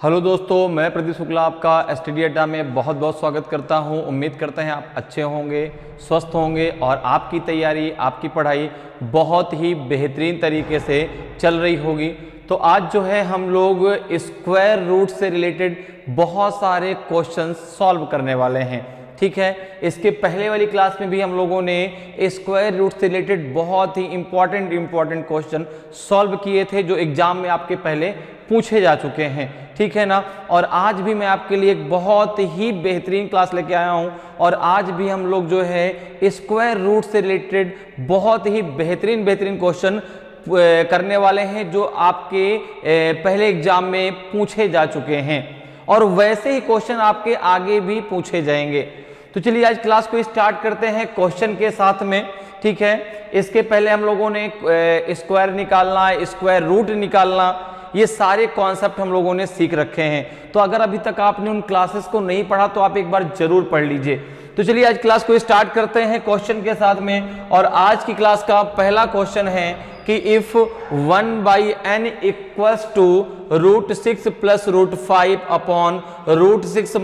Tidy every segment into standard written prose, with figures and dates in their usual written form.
Hello दोस्तों, मैं प्रदीप शुक्ला आपका एसटीडी अड्डा में बहुत बहुत स्वागत करता हूं। उम्मीद करते हैं आप अच्छे होंगे, स्वस्थ होंगे और आपकी तैयारी, आपकी पढ़ाई बहुत ही बेहतरीन तरीके से चल रही होगी। तो आज जो है हम लोग स्क्वायर रूट से रिलेटेड बहुत सारे क्वेश्चंस सॉल्व करने वाले हैं। ठीक है, इसके पहले वाली क्लास में भी हम लोगों ने स्क्वायर रूट से रिलेटेड बहुत ही इंपॉर्टेंट क्वेश्चन सॉल्व किए थे जो एग्जाम में आपके पहले पूछे जा चुके हैं। ठीक है ना। और आज भी मैं आपके लिए एक बहुत ही बेहतरीन क्लास लेके आया हूं और आज भी हम लोग जो है स्क्वायर रूट से रिलेटेड बहुत ही बेहतरीन क्वेश्चन करने वाले हैं जो आपके पहले एग्जाम में पूछे जा चुके हैं और वैसे ही क्वेश्चन आपके आगे भी पूछे जाएंगे। तो चलिए आज क्लास को स्टार्ट करते हैं क्वेश्चन के साथ में। ठीक है, इसके पहले हम लोगों ने स्क्वायर निकालना, स्क्वायर रूट निकालना, ये सारे कॉन्सेप्ट हम लोगों ने सीख रखे हैं। तो अगर अभी तक आपने उन क्लासेस को नहीं पढ़ा तो आप एक बार जरूर पढ़ लीजिए। तो चलिए आज क्लास को स्टार्ट करते हैं क्वेश्चन के साथ में। और आज की क्लास का पहला क्वेश्चन है कि if 1/n equals to √6 + √5 upon √6 -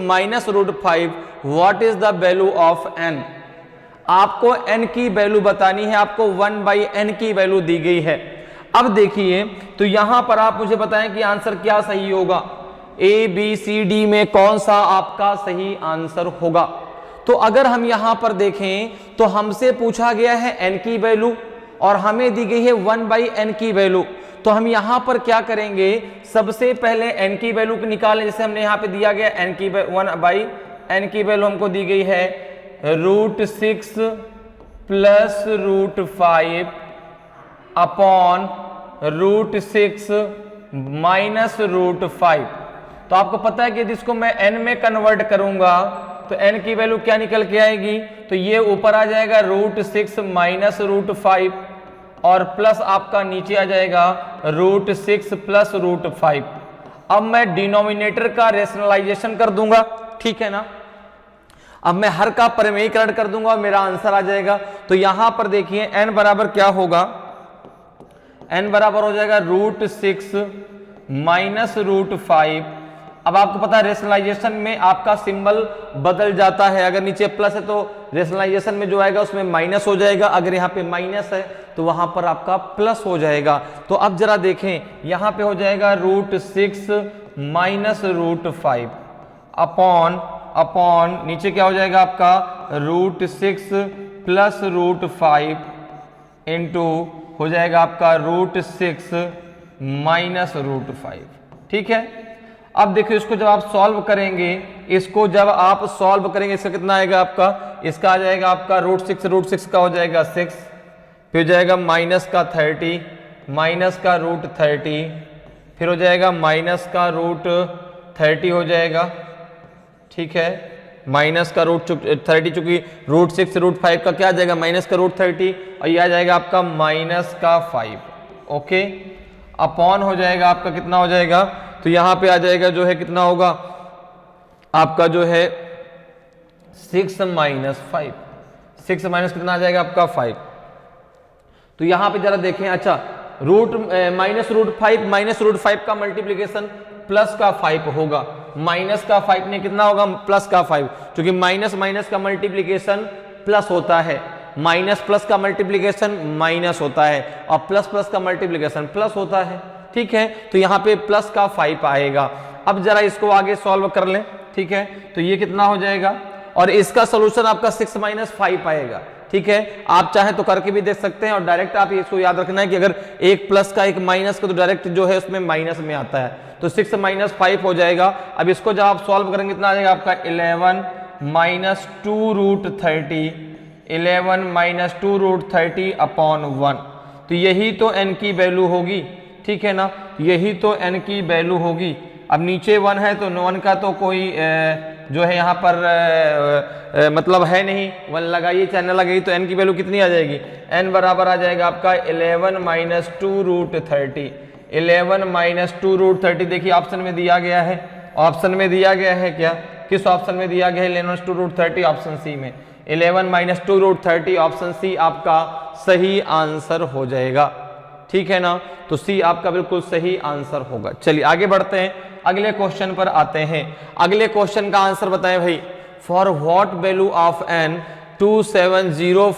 √5 what is the value of n। आपको n की वैल्यू बतानी है, आपको 1/n की वैल्यू दी गई है। अब देखिए, तो यहां पर आप मुझे बताएं कि आंसर क्या सही होगा। ए बी सी डी में कौन सा आपका सही आंसर होगा। तो अगर हम यहां पर देखें तो हमसे पूछा गया है n की वैल्यू और हमें दी गई है 1/n की वैल्यू। तो हम यहां पर क्या करेंगे, सबसे पहले n की वैल्यू निकालें। जैसे हमने यहां पे दिया गया n की 1/n की वैल्यू हमको दी गई है √6 + √5 अपॉन √6 - √5। तो आपको पता है कि यदि इसको मैं n में कन्वर्ट करूंगा तो n की वैल्यू क्या निकल के आएगी, तो ये ऊपर आ जाएगा √6 - √5 और प्लस आपका नीचे आ जाएगा √6 + √5। अब मैं डिनोमिनेटर का रेशनलाइजेशन कर दूंगा। ठीक है ना। अब मैं हर का परिमेयीकरण कर दूंगा और मेरा आंसर आ जाएगा। तो यहां पर देखिए n बराबर क्या होगा, n बराबर हो जाएगा √6 - √5। अब आपको पता है रेशनलाइजेशन में आपका सिंबल बदल जाता है। अगर नीचे प्लस है तो रेशनलाइजेशन में जो आएगा उसमें माइनस हो जाएगा, अगर यहाँ पे माइनस है तो वहां पर आपका प्लस हो जाएगा। तो अब जरा देखें, यहाँ पे हो जाएगा √6 - √5 अपॉन नीचे क्या हो जाएगा आपका √6 + √5 इंटू हो जाएगा आपका √6 - √5। ठीक है। अब देखिए इसको जब आप सॉल्व करेंगे, इसका कितना आएगा आपका, इसका आ जाएगा आपका √6 का हो जाएगा 6, फिर हो जाएगा माइनस का 30, माइनस का √30, फिर हो जाएगा माइनस का √30 हो जाएगा। ठीक है, माइनस का √30 चूंकि √6 √5 का क्या आ जाएगा माइनस का √30 और यह आ जाएगा आपका माइनस का 5। ओके, अपॉन हो जाएगा आपका कितना हो जाएगा, तो यहां पे आ जाएगा जो है कितना होगा आपका जो है 6 - 5, 6 माइनस कितना आ जाएगा आपका 5। तो यहां पे जरा देखें, अच्छा -√5 का मल्टीप्लीकेशन प्लस का 5 होगा, माइनस का 5 ने कितना होगा प्लस का 5, क्योंकि माइनस का मल्टीप्लीकेशन प्लस होता है, माइनस प्लस का मल्टीप्लीकेशन माइनस होता है और प्लस का मल्टीप्लीकेशन प्लस होता है। ठीक है, तो यहाँ पे प्लस का 5 आएगा। अब जरा इसको आगे सॉल्व कर लें। ठीक है, तो ये कितना हो जाएगा और इसका सोल्यूशन आपका 6 - 5 आएगा। ठीक है, आप चाहे तो करके भी देख सकते हैं और डायरेक्ट आप इसको याद रखना है कि अगर एक प्लस का एक माइनस का तो डायरेक्ट जो है उसमें माइनस में आता है, तो 6 - 5 हो जाएगा। अब इसको जब आप सॉल्व करेंगे कितना आ जाएगा आपका 11 - 2√30, 11 - 2√30 अपॉन 1। तो यही तो n की वैल्यू होगी। ठीक है ना, यही तो n की वैल्यू होगी। अब नीचे 1 है तो 1 का तो कोई जो है यहाँ पर मतलब है नहीं, 1 लगाइए चाहे न लगाइए तो n की वैल्यू कितनी आ जाएगी, n बराबर आ जाएगा आपका 11 - 2√30, 11 - 2√30। देखिए ऑप्शन में दिया गया है, ऑप्शन में दिया गया है क्या, किस ऑप्शन में दिया गया है 11 - 2√30, ऑप्शन सी में 11 - 2√30, ऑप्शन सी आपका सही आंसर हो जाएगा। ठीक है ना, तो सी आपका बिल्कुल सही आंसर होगा। चलिए आगे बढ़ते हैं। अगले क्वेश्चन पर आते हैं। अगले क्वेश्चन का आंसर बताएं भाई। For what value of n 270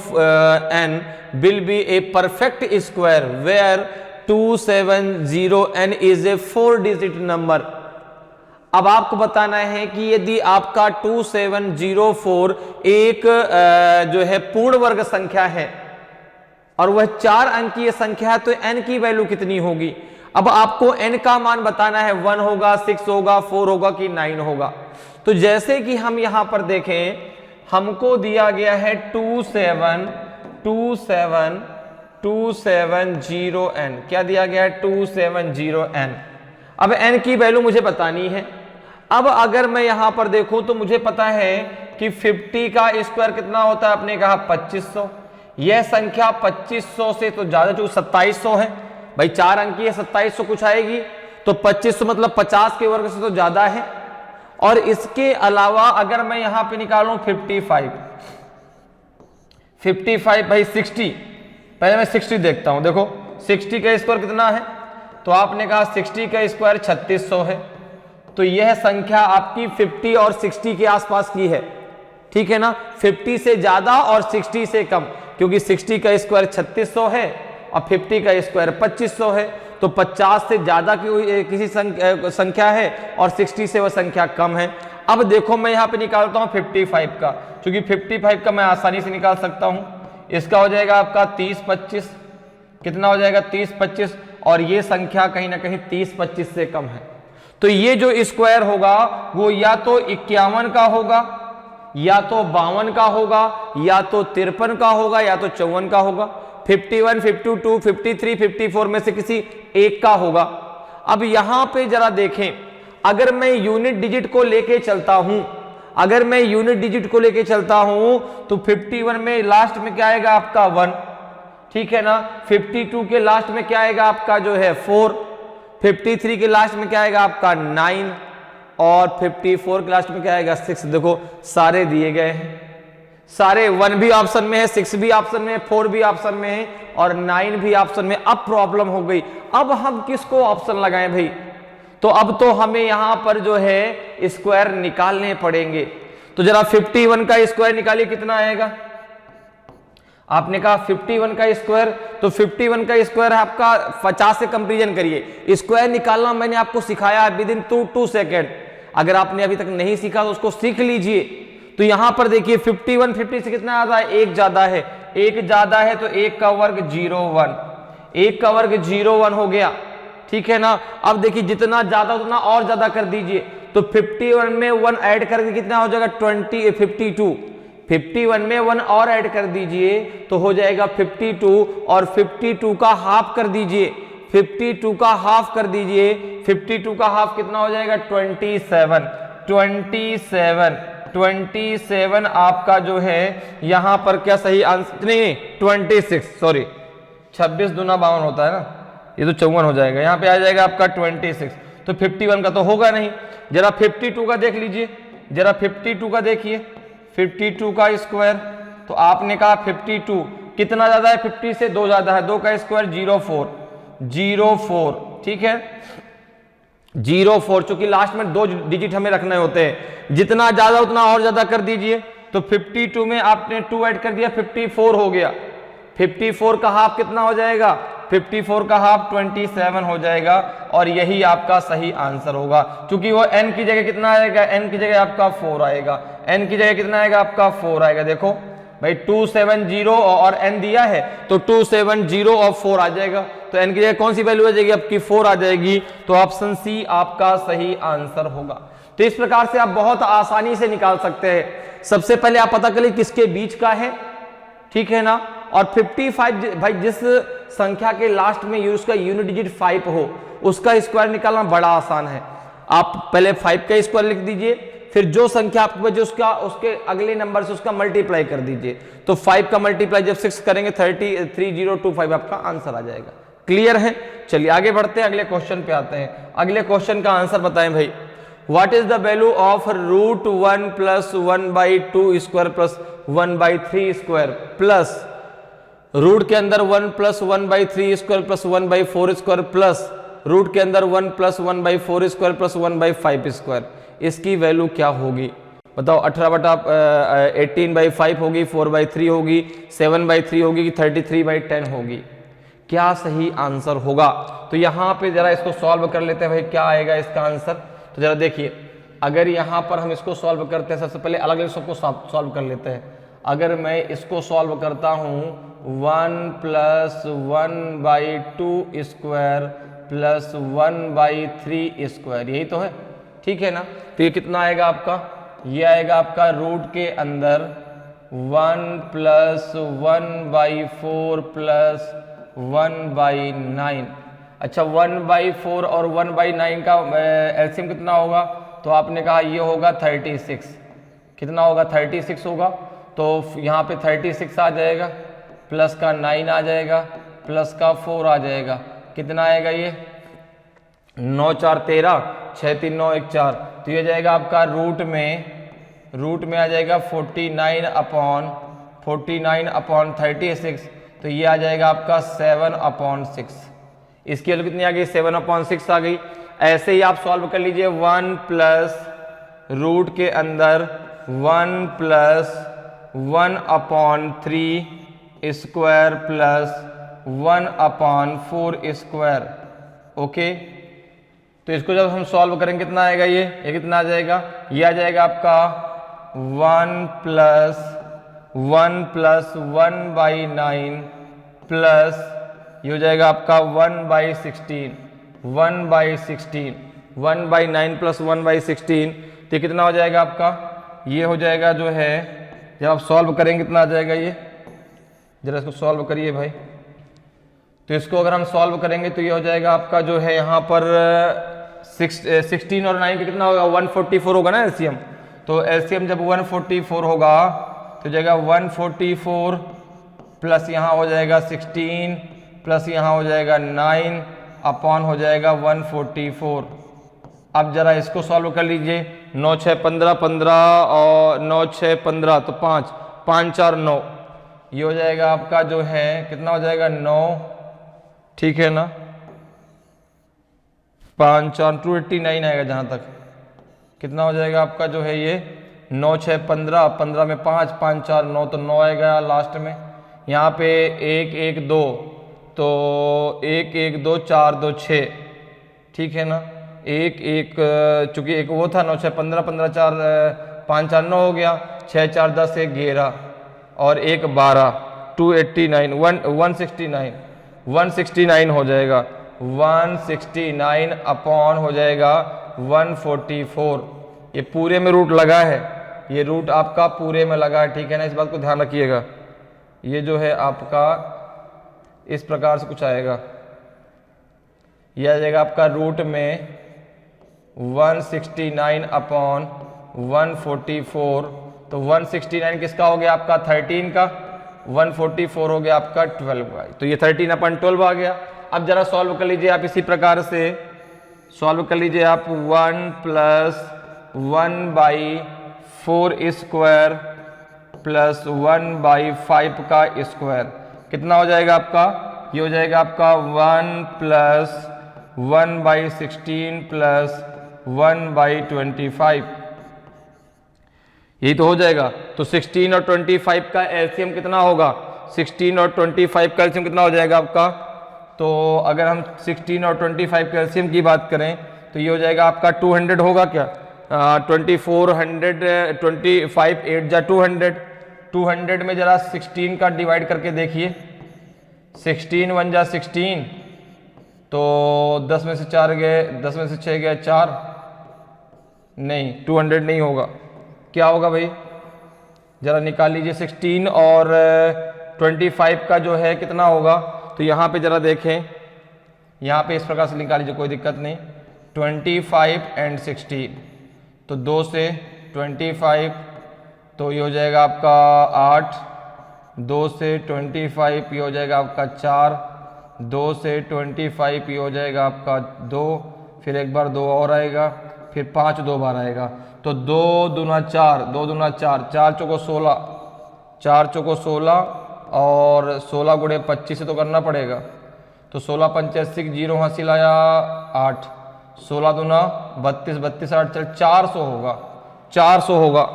n will be a perfect square where 270 n is a 4 digit number. अब आपको बताना है कि यदि आपका 2704 एक जो है पूर्ण वर्ग संख्या है और वह 4 अंकीय संख्या है तो n की वैल्यू कितनी होगी। अब आपको n का मान बताना है, 1 होगा, 6 होगा, 4 होगा कि 9 होगा। तो जैसे कि हम यहां पर देखें, हमको दिया गया है 270n, क्या दिया गया है 270n। अब n की वैल्यू मुझे बतानी है। अब अगर मैं यहां पर देखूं तो मुझे पता है कि 50 का स्क्वायर कितना होता है, आपने कहा 2500। यह संख्या 2500 से तो ज्यादा, जो 2700 है भाई, 4 अंकी है, 2700 कुछ आएगी, तो 2500 मतलब 50 के वर्ग से तो ज्यादा है। और इसके अलावा अगर मैं यहां पे निकालूं 55 भाई 60, पहले मैं 60 देखता हूं। देखो 60 का स्क्वायर कितना है, तो आपने कहा 60 का स्क्वायर 3600 है। तो यह संख्या आपकी 50 और 60 के आसपास की है, ठीक है ना। 50 से ज्यादा और 60 से कम, क्योंकि 60 का स्क्वायर 3600 है और 50 का स्क्वायर 2500 है। तो 50 से ज्यादा की किसी संख्या है और 60 से वह संख्या कम है। अब देखो मैं यहां पे निकालता हूं 55 का, क्योंकि 55 का मैं आसानी से निकाल सकता हूं। इसका हो जाएगा आपका 30-25, कितना हो जाएगा 30-25, और ये संख्या कहीं ना कहीं 30-25 से कम है। तो ये जो स्क्वायर होगा वो या तो 51 का होगा, या तो 52 का होगा, या तो 53 का होगा, या तो 54 का होगा। 51, 52, 53, 54 में से किसी एक का होगा। अब यहां पे जरा देखें, अगर मैं यूनिट डिजिट को लेके चलता हूं, तो 51 में लास्ट में क्या आएगा आपका 1, ठीक है ना। 52 के लास्ट में क्या आएगा आपका जो है 4, 53 के लास्ट में क्या आएगा आपका 9, और 54 के लास्ट में क्या आएगा 6। देखो सारे दिए गए हैं, सारे 1 भी ऑप्शन में है, 6 भी ऑप्शन में है, 4 भी ऑप्शन में है, और 9 भी ऑप्शन में। अब प्रॉब्लम हो गई, अब हम किसको ऑप्शन लगाएं भाई। तो अब तो हमें यहां पर जो है स्क्वायर निकालने पड़ेंगे। तो जरा 51 का स्क्वायर निकालिए, कितना आएगा। आपने कहा 51 का स्क्वायर, तो 51 का स्क्वायर है आपका 50 से कंपैरिजन करिए। स्क्वायर निकालना मैंने आपको सिखाया है विद इन 2 सेकेंड। अगर आपने अभी तक नहीं सीखा तो उसको सीख लीजिए। तो यहां पर देखिए 51 50 से कितना आता है, 1 ज्यादा है, 1 ज्यादा है तो 1 का वर्ग 01, 1 का वर्ग 01 हो गया, ठीक है ना। अब देखिए जितना ज्यादा उतना और ज्यादा कर दीजिए, तो 51 में 1 ऐड करके कितना हो जाएगा 52, 51 में 1 और ऐड कर दीजिए तो हो जाएगा 52, और 52 का हाफ कर दीजिए, 52 का हाफ कर दीजिए, 52 का हाफ कितना हो जाएगा 27 आपका जो है यहां पर क्या सही आंसर, नहीं 26, सॉरी 26 दूना 52 होता है ना, ये तो 54 हो जाएगा, यहां पे आ जाएगा आपका 26। तो 51 का तो होगा नहीं। जरा 52 का देख लीजिए, जरा 52 का देखिए, 52 का स्क्वायर, तो आपने कहा 52 कितना ज्यादा है, 50 से 2 ज्यादा है, 2 का स्क्वायर 04, ठीक है 04, चूंकि लास्ट में 2 डिजिट हमें रखने होते हैं, जितना ज्यादा उतना और ज्यादा कर दीजिए। तो 52 में आपने 2 ऐड कर दिया, 54 हो गया। 54 का हाफ कितना हो जाएगा, 54 का हाफ 27 हो जाएगा, और यही आपका सही आंसर होगा। क्योंकि वो n की जगह कितना आएगा, n की जगह आपका 4 आएगा, n की जगह कितना आएगा आपका 4 आएगा। देखो भाई 270 और n दिया है तो 270 और 4 आ जाएगा, तो n की जगह कौन सी वैल्यू आ जाएगी आपकी 4 आ जाएगी। तो ऑप्शन सी आपका सही आंसर होगा। तो इस प्रकार से आप बहुत आसानी से निकाल सकते हैं। सबसे पहले आप पता करिए किसके बीच का है, ठीक है ना। और 55 भाई जिस संख्या के लास्ट में उसका यूनिट डिजिट 5 हो उसका स्क्वायर निकालना बड़ा आसान है। आप पहले 5 का स्क्वायर लिख दीजिए, फिर जो संख्या आपके पास उसका उसके अगले नंबर से उसका मल्टीप्लाई कर दीजिए। तो 5 का मल्टीप्लाई जब 6 करेंगे 3025 आपका आंसर आ जाएगा। क्लियर है। चलिए आगे बढ़ते हैं, अगले क्वेश्चन पे आते हैं। अगले क्वेश्चन का आंसर बताएं भाई। What is the value of √1 + 1/2 square plus 1/3 square plus root के अंदर 1 + 1/3 square plus 1/4 square plus root के अंदर 1 प्लस 1/4² प्लस 1/5², इसकी वैल्यू क्या होगी बताओ। 18/5 होगी, 4/3 होगी, 7/3 होगी कि 33/10 होगी, क्या सही आंसर होगा। तो यहाँ पे जरा इसको सॉल्व कर लेते हैं भाई, क्या आएगा इसका आंसर। तो जरा देखिए, अगर यहाँ पर हम इसको सॉल्व करते हैं, सबसे पहले अलग अलग सबको सॉल्व कर लेते हैं। अगर मैं इसको सॉल्व करता हूँ 1 + 1/2² प्लस 1/3², यही तो है, ठीक है ना। तो ये कितना आएगा आपका, ये आएगा आपका रूट के अंदर 1 + 1/4 प्लस 1/9। अच्छा 1/4 और 1/9 का एलसीएम कितना होगा, तो आपने कहा ये होगा 36। कितना होगा, 36 होगा। तो यहाँ पे 36 आ जाएगा, प्लस का 9 आ जाएगा, प्लस का 4 आ जाएगा, कितना आएगा ये 9 4 13, 6 3 9 1 4। तो ये जाएगा आपका रूट में आ जाएगा 49/36। तो ये आ जाएगा आपका 7/6। इसकी वैल्यू कितनी आ गई, 7/6 आ गई। ऐसे ही आप सॉल्व कर लीजिए 1 प्लस रूट के अंदर 1 + 1/3² प्लस 1/4²। ओके, तो इसको जब हम सॉल्व करेंगे कितना आएगा, ये कितना आ जाएगा, ये आ जाएगा आपका 1 + 1/9 प्लस ये हो जाएगा आपका 1/16 1/9 प्लस 1/16। तो कितना हो जाएगा आपका, ये हो जाएगा जो है, जब आप सॉल्व करेंगे कितना आ जाएगा ये, जरा इसको सॉल्व करिए भाई। तो इसको अगर हम सॉल्व करेंगे तो ये हो जाएगा आपका जो है यहाँ पर 16 और 9 का कितना होगा, 144 होगा ना एलसीएम। तो एलसीएम जब 144 होगा तो जाएगा 144 प्लस यहाँ हो जाएगा 16 प्लस यहाँ हो जाएगा 9 अपॉन हो जाएगा 144। अब जरा इसको सॉल्व कर लीजिए, 9 6 15 15 और 9 6 15 तो 5 5 4 9, ये हो जाएगा आपका जो है कितना हो जाएगा 9, ठीक है ना। 5 4 289 आएगा जहाँ तक, कितना हो जाएगा आपका जो है ये 9 6 15 15 में 5 5 4 9, तो 9 आएगा लास्ट में। यहाँ पे 1 1 2 तो 1 1 2 4 2 6, ठीक है ना। 1 1 चूंकि एक वो था 9 6 15 15 4 5 4 9 हो गया, 6 4 10 1 11 और 1 12 289 169 हो जाएगा, 169 अपॉन हो जाएगा 144। ये पूरे में रूट लगा है, ये रूट आपका पूरे में लगा है, ठीक है ना, इस बात को ध्यान रखिएगा। ये जो है आपका इस प्रकार से कुछ आएगा, यह आ जाएगा आपका रूट में 169 अपॉन 144। तो 169 किसका हो गया आपका 13 का, 144 हो गया आपका 12 का, तो ये 13/12 आ गया। अब जरा सॉल्व कर लीजिए आप, इसी प्रकार से सॉल्व कर लीजिए आप 1 + 1/4² प्लस 1/5 का स्क्वायर, कितना हो जाएगा आपका, ये हो जाएगा आपका 1 + 1/16 प्लस 1/25, यही तो हो जाएगा। तो 16 और 25 का एलसीएम कितना होगा, 16 और 25 का एलसीएम कितना हो जाएगा आपका। तो अगर हम 16 और 25 का एलसीएम की बात करें तो ये हो जाएगा आपका 200 होगा क्या, 2400 25 8 जा 200, 200 में जरा 16 का डिवाइड करके देखिए, 16 1 जा 16, तो 10 में से 4 गए, 10 में से 6 गए 4, नहीं 200 नहीं होगा, क्या होगा भाई, जरा निकाल लीजिए। 16 और 25 का जो है कितना होगा, तो यहाँ पे जरा देखें, यहाँ पे इस प्रकार से निकाल लीजिए, कोई दिक्कत नहीं। 25 और 16, तो 2 से 25, तो ये हो जाएगा आपका 8, 2 से 25 ये हो जाएगा आपका 4, 2 से 25 ये हो जाएगा आपका 2, फिर एक बार 2 और आएगा, फिर 5 2 बार आएगा, तो 2 दूना 4, 2 दूना 4, 4 चौको 16, 4 चौको 16 और 16 गुणे 25 से तो करना पड़ेगा, तो 16 पंचे 80, 0 हासिल आया 8, 16 दूना 32, 32 8 चल 400 होगा, 400 होगा,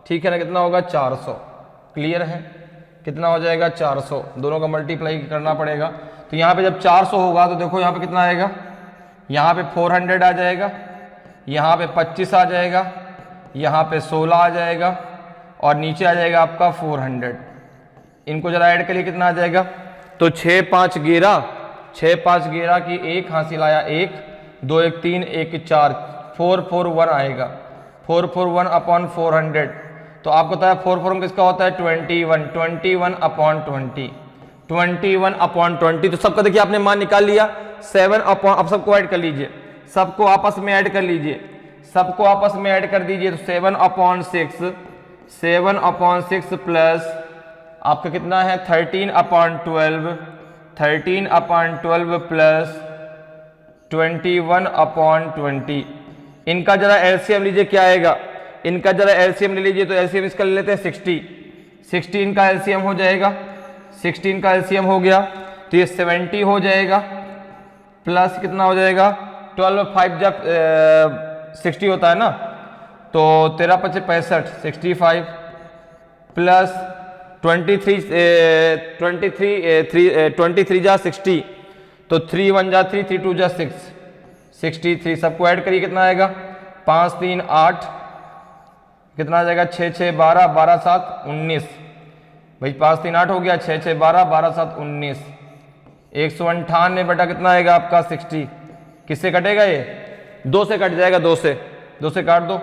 ठीक है ना। कितना होगा 400, क्लियर है। कितना हो जाएगा 400, दोनों का मल्टीप्लाई करना पड़ेगा। तो यहाँ पे जब 400 होगा तो देखो यहाँ पे कितना आएगा, यहाँ पे 400 आ जाएगा, यहाँ पे 25 आ जाएगा, यहाँ पे 16 आ जाएगा और नीचे आ जाएगा आपका 400। इनको जरा ऐड करिए, कितना आ जाएगा, तो 6 5 11, 6 5 11 की 1 हासिल आया 1, 2 1 3, 1 4, 441 आएगा, 441 अपॉन 400। तो आपको पता है 441 किसका होता है 21, 21 अपॉन 20, 21 अपॉन 20। तो सबका देखिए आपने मान निकाल लिया 7 अपॉन, अब सबको ऐड कर लीजिए, सबको आपस में ऐड कर लीजिए, सबको आपस में ऐड कर दीजिए। तो 7 अपॉन 6, 7 अपॉन 6 प्लस आपका कितना है 13 अपॉन 12, 13 अपॉन 12 प्लस 21 अपॉन 20। इनका जरा एलसीएम लीजिए, क्या आएगा, इनका जरा एलसीएम ले लीजिए। तो एलसीएम इसका ले लेते हैं 60, 60 इनका एलसीएम हो जाएगा, 16 का एलसीएम हो गया तो ये 70 हो जाएगा, प्लस कितना हो जाएगा 12 5 जब 60 होता है ना, तो 13 5 65, 65 प्लस 23 जा 60, तो 3 1 जा 3, 3 2 जा 6, 63। सबको ऐड करिए, कितना आएगा 5 3 8, कितना आ जाएगा 6 6 12, 12 7 19, भाई 5 3 8 हो गया, 6 6 12, 12 7 19, 198 बेटा कितना आएगा आपका 60। किससे कटेगा ये, 2 से कट जाएगा, 2 से काट दो,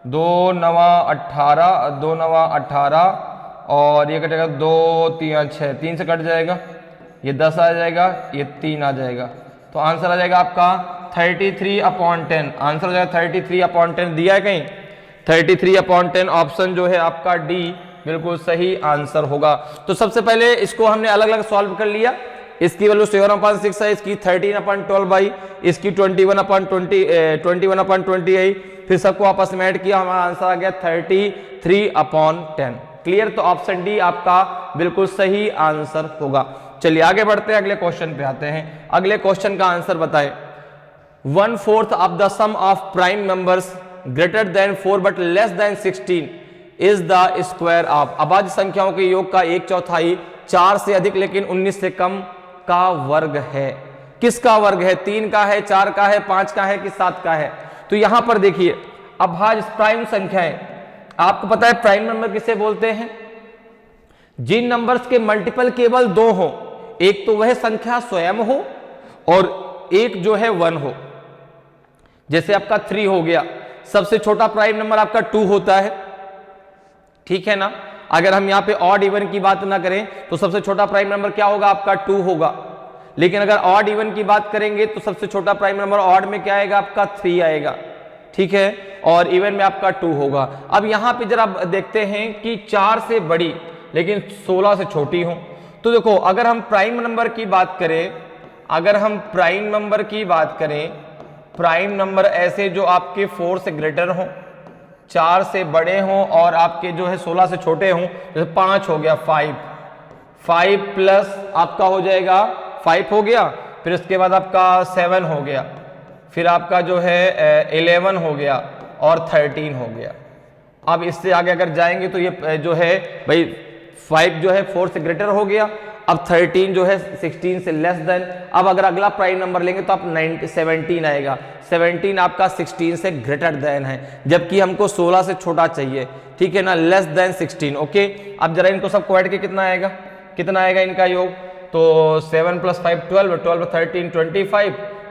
2 9 18, 2 9 18 और ये कटेगा 2 3 6, 3 से कट जाएगा, ये 10 आ जाएगा, ये 3 आ जाएगा। तो आंसर आ जाएगा आपका 33 अपॉन 10, आंसर हो जाएगा 33 अपॉन 10। दिया है कहीं 33 अपॉन 10, ऑप्शन जो है आपका डी बिल्कुल सही आंसर होगा। तो सबसे पहले इसको हमने अलग अलग सॉल्व कर लिया, इसकी वैल्यू 7/6 है, इसकी 13/12, इसकी 21/28, फिर सबको आपस में ऐड किया, हमारा आंसर आ गया 33/10। क्लियर। तो ऑप्शन डी आपका बिल्कुल सही आंसर होगा। चलिए आगे बढ़ते हैं, अगले क्वेश्चन पे आते हैं। अगले क्वेश्चन का आंसर बताएं। 1/4 of the sum of prime numbers greater than 4 but less than 16 is the square of. अभाज्य संख्याओं के योग का 1/4 4 से अधिक लेकिन 19 से कम का वर्ग है। किसका वर्ग है, 3 का है, 4 का है, 5 का है कि 7 का है। तो यहां पर देखिए अभाज्य प्राइम संख्याएं, आपको पता है प्राइम नंबर किसे बोलते हैं, जिन नंबर्स के मल्टीपल केवल 2 हो, एक तो वह संख्या स्वयं हो और एक जो है 1 हो। जैसे आपका 3 हो गया, सबसे छोटा प्राइम नंबर आपका 2 होता है, ठीक है ना। अगर हम यहां पे ऑड इवन की बात ना करें तो सबसे छोटा प्राइम नंबर क्या होगा आपका 2 होगा, लेकिन अगर ऑड इवन की बात करेंगे तो सबसे छोटा प्राइम नंबर ऑड में क्या आएगा आपका 3 आएगा, ठीक है, और इवन में आपका 2 होगा। अब यहां पे जरा देखते हैं कि 4 से बड़ी लेकिन 16 से छोटी हो। तो देखो अगर हम प्राइम नंबर की बात करें, अगर हम प्राइम नंबर की बात करें, प्राइम नंबर ऐसे जो आपके 4 से ग्रेटर हो, 4 से बड़े हों और आपके जो है 16 से छोटे हों, जैसे 5 हो गया, 5 प्लस आपका हो जाएगा 5 हो गया, फिर उसके बाद आपका 7 हो गया, फिर आपका जो है 11 हो गया और 13 हो गया। अब इससे आगे अगर जाएंगे तो ये जो है भाई 5 जो है 4 से ग्रेटर हो गया, अब 13 जो है 16 से लेस देन। अब अगर अगला प्राइम नंबर लेंगे तो आप 17 आएगा, 17 आपका 16 से ग्रेटर देन है, जबकि हमको 16 से छोटा चाहिए, ठीक है ना, लेस देन 16। ओके, अब जरा इनको सबको ऐड के कितना आएगा, कितना आएगा इनका योग, तो 7 + 5 12, 12 13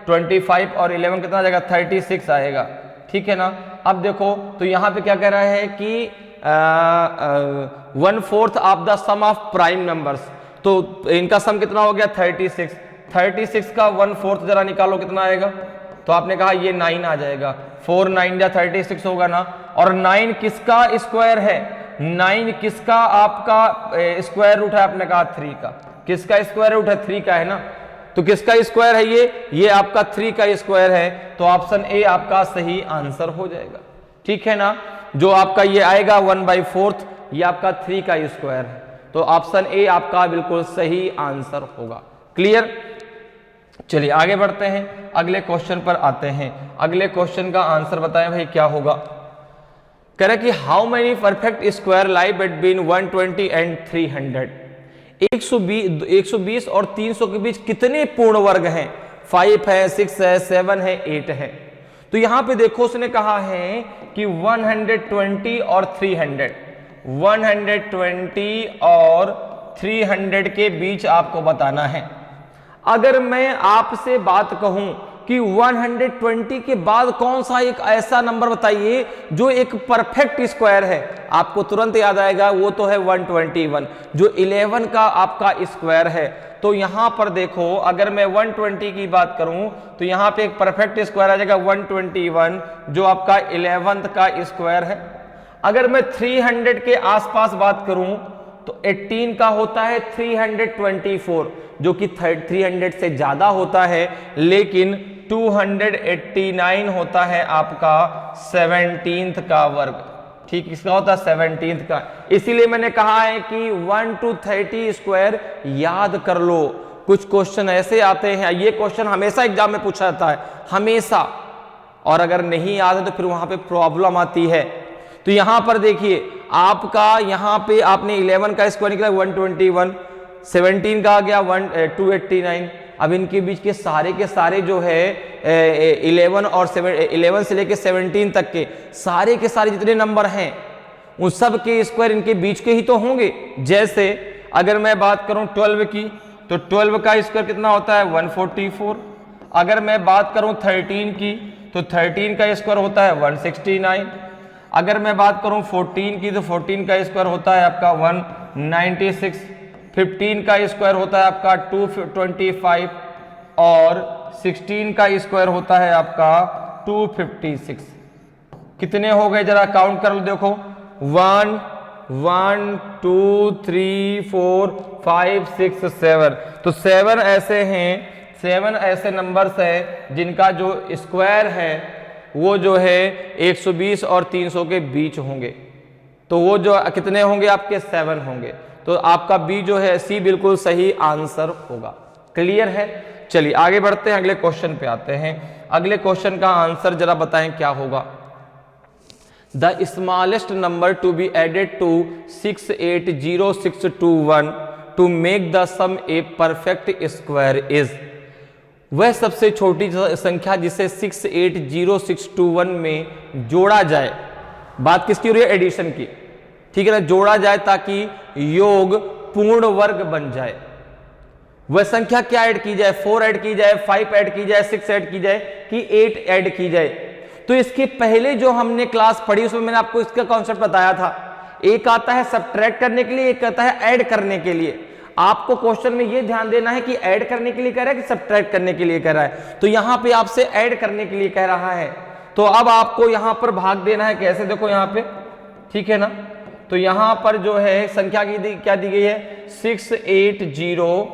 25 और 11 कितना आ जाएगा 36 आएगा, ठीक है ना। अब देखो तो यहाँ पे क्या कह रहा है कि 1/4 of the sum of prime numbers, तो इनका सम कितना हो गया 36 का 1/4 जरा निकालो कितना आएगा, तो आपने कहा ये 9 आ जाएगा, 4 9 या 36 होगा ना। और 9 किसका स्क्वायर है, 9 किसका आपका स्क्वायर रूट है, आपने कहा 3 का। किसका स्क्वायर रूट है, 3 का है ना, तो किसका स्क्वायर है ये आपका 3 का स्क्वायर है, तो ऑप्शन ए आपका सही आंसर हो जाएगा, ठीक है ना। जो आपका ये आएगा 1/4 ये आपका 3 का स्क्वायर है, तो ऑप्शन ए आपका बिल्कुल सही आंसर होगा। क्लियर। चलिए आगे बढ़ते हैं, अगले क्वेश्चन पर आते हैं। अगले क्वेश्चन का आंसर बताएं भाई क्या होगा। कह रहा कि how many perfect square lie between 120 and 300। 120 और 300 के बीच कितने पूर्ण वर्ग हैं? 5 है, 6 है, 7 है, 8 है। तो यहां पे देखो उसने कहा है कि 120 और 300, 120 और 300 के बीच आपको बताना है। अगर मैं आपसे बात कहूं कि 120 के बाद कौन सा एक ऐसा नंबर बताइए जो एक परफेक्ट स्क्वायर है, आपको तुरंत याद आएगा वो तो है 121, जो 11 का आपका स्क्वायर है। तो यहां पर देखो अगर मैं 120 की बात करूं तो यहां पे एक परफेक्ट स्क्वायर आ जाएगा 121, जो आपका 11th का स्क्वायर है। अगर मैं 300 के आसपास बात करूं तो 18 का होता है 324, जो कि 300 से ज्यादा होता है, लेकिन 289 होता है आपका 17th का वर्ग। ठीक, इसका होता है 17th का। इसीलिए मैंने कहा है कि 1 to 30 स्क्वायर याद कर लो। कुछ क्वेश्चन ऐसे आते हैं, ये क्वेश्चन हमेशा एग्जाम में पूछा जाता है, हमेशा, और अगर नहीं याद है तो फिर वहां पे प्रॉब्लम आती है। तो यहां पर देखिए आपका यहां पे आपने 11 का स्क्वायर निकला 121, 17 का आ गया 289। अब इनके बीच के सारे जो है 11 से लेके 17 तक के सारे जितने नंबर हैं उन सब के स्क्वायर इनके बीच के ही तो होंगे। जैसे अगर मैं बात करूं 12 की तो 12 का स्क्वायर कितना होता है 144। अगर मैं बात करूं 13 की तो 13 का स्क्वायर होता है 169। अगर मैं बात करूं 14 की तो 14 का स्क्वायर होता है आपका 196। 15 का स्क्वायर होता है आपका 225 और 16 का स्क्वायर होता है आपका 256। कितने हो गए जरा काउंट कर लो, देखो 1 2 3 4 5 6 7। तो 7 ऐसे हैं, 7 ऐसे नंबर्स हैं जिनका जो स्क्वायर है वो जो है 120 और 300 के बीच होंगे। तो वो जो कितने होंगे आपके 7 होंगे। तो आपका बी जो है सी बिल्कुल सही आंसर होगा। क्लियर है? चलिए आगे बढ़ते हैं, अगले क्वेश्चन पे आते हैं। अगले क्वेश्चन का आंसर जरा बताएं क्या होगा। The smallest number to be added to 680621 to make the sum a perfect square is. वह सबसे छोटी संख्या जिसे 680621 में जोड़ा जाए। बात किसकी हो रही है? एडिशन की। ठीक है ना, जोड़ा जाए ताकि योग पूर्ण वर्ग बन जाए। वह संख्या क्या ऐड की जाए? 4 ऐड की जाए, 5 ऐड की जाए, 6 ऐड की जाए कि 8 ऐड की जाए? तो इसके पहले जो हमने क्लास पढ़ी उसमें मैंने आपको इसका कॉन्सेप्ट बताया था। एक आता है सब्ट्रैक्ट करने के लिए, एक आता है ऐड करने के लिए। आपको क्वेश्चन में यह ध्यान देना है कि ऐड करने के लिए कह रहा है कि सब्ट्रैक्ट करने के लिए कह रहा है। तो यहां पे आपसे ऐड करने के लिए कह रहा है, तो अब आपको यहां पर भाग देना है। कैसे? देखो यहां पे, ठीक है ना, तो यहां पर जो है संख्या की क्या दी गई है 680,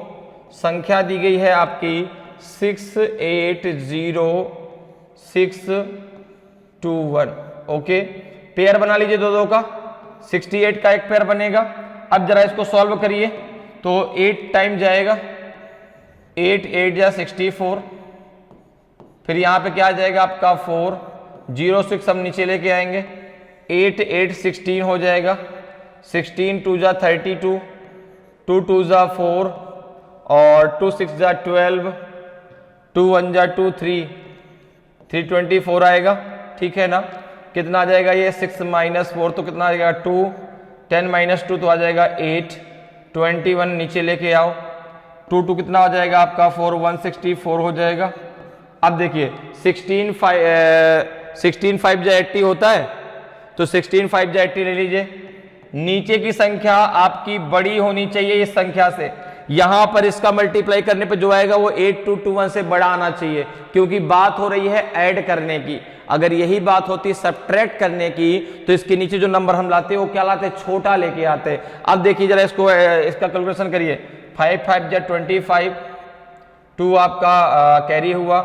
संख्या दी गई है आपकी 680621। ओके, पेयर बना लीजिए दो का, 68 का एक पेयर बनेगा। अब जरा इसको सॉल्व करिए तो 8 टाइम जाएगा, 8 8 जा 64, फिर यहां पे क्या आ जाएगा आपका 4, 06 हम नीचे लेके आएंगे, 8 8 16 हो जाएगा, 16 2 जा 32, 2 2 जा 4 और 2 6 जा 12, 2 1 जा 2 3 324 आएगा। ठीक है ना, कितना आ जाएगा ये 6 - 4 तो कितना आ जाएगा 2, 10 - 2 तो आ जाएगा 8, 21 नीचे लेके आओ, 2 2 कितना हो जाएगा आपका 4, 164 हो जाएगा। अब देखिए 16 5 जा 80 होता है, तो 16 5 जा 80 ले लीजिए। नीचे की संख्या आपकी बड़ी होनी चाहिए इस संख्या से, यहां पर इसका मल्टीप्लाई करने पे जो आएगा वो 8221 से बड़ा आना चाहिए, क्योंकि बात हो रही है ऐड करने की। अगर यही बात होती सब्ट्रैक्ट करने की तो इसके नीचे जो नंबर हम लाते वो क्या लाते? छोटा लेके आते। अब देखिए जरा इसको इसका कैलकुलेशन करिए, 5 5 जा 25, 2 आपका कैरी हुआ,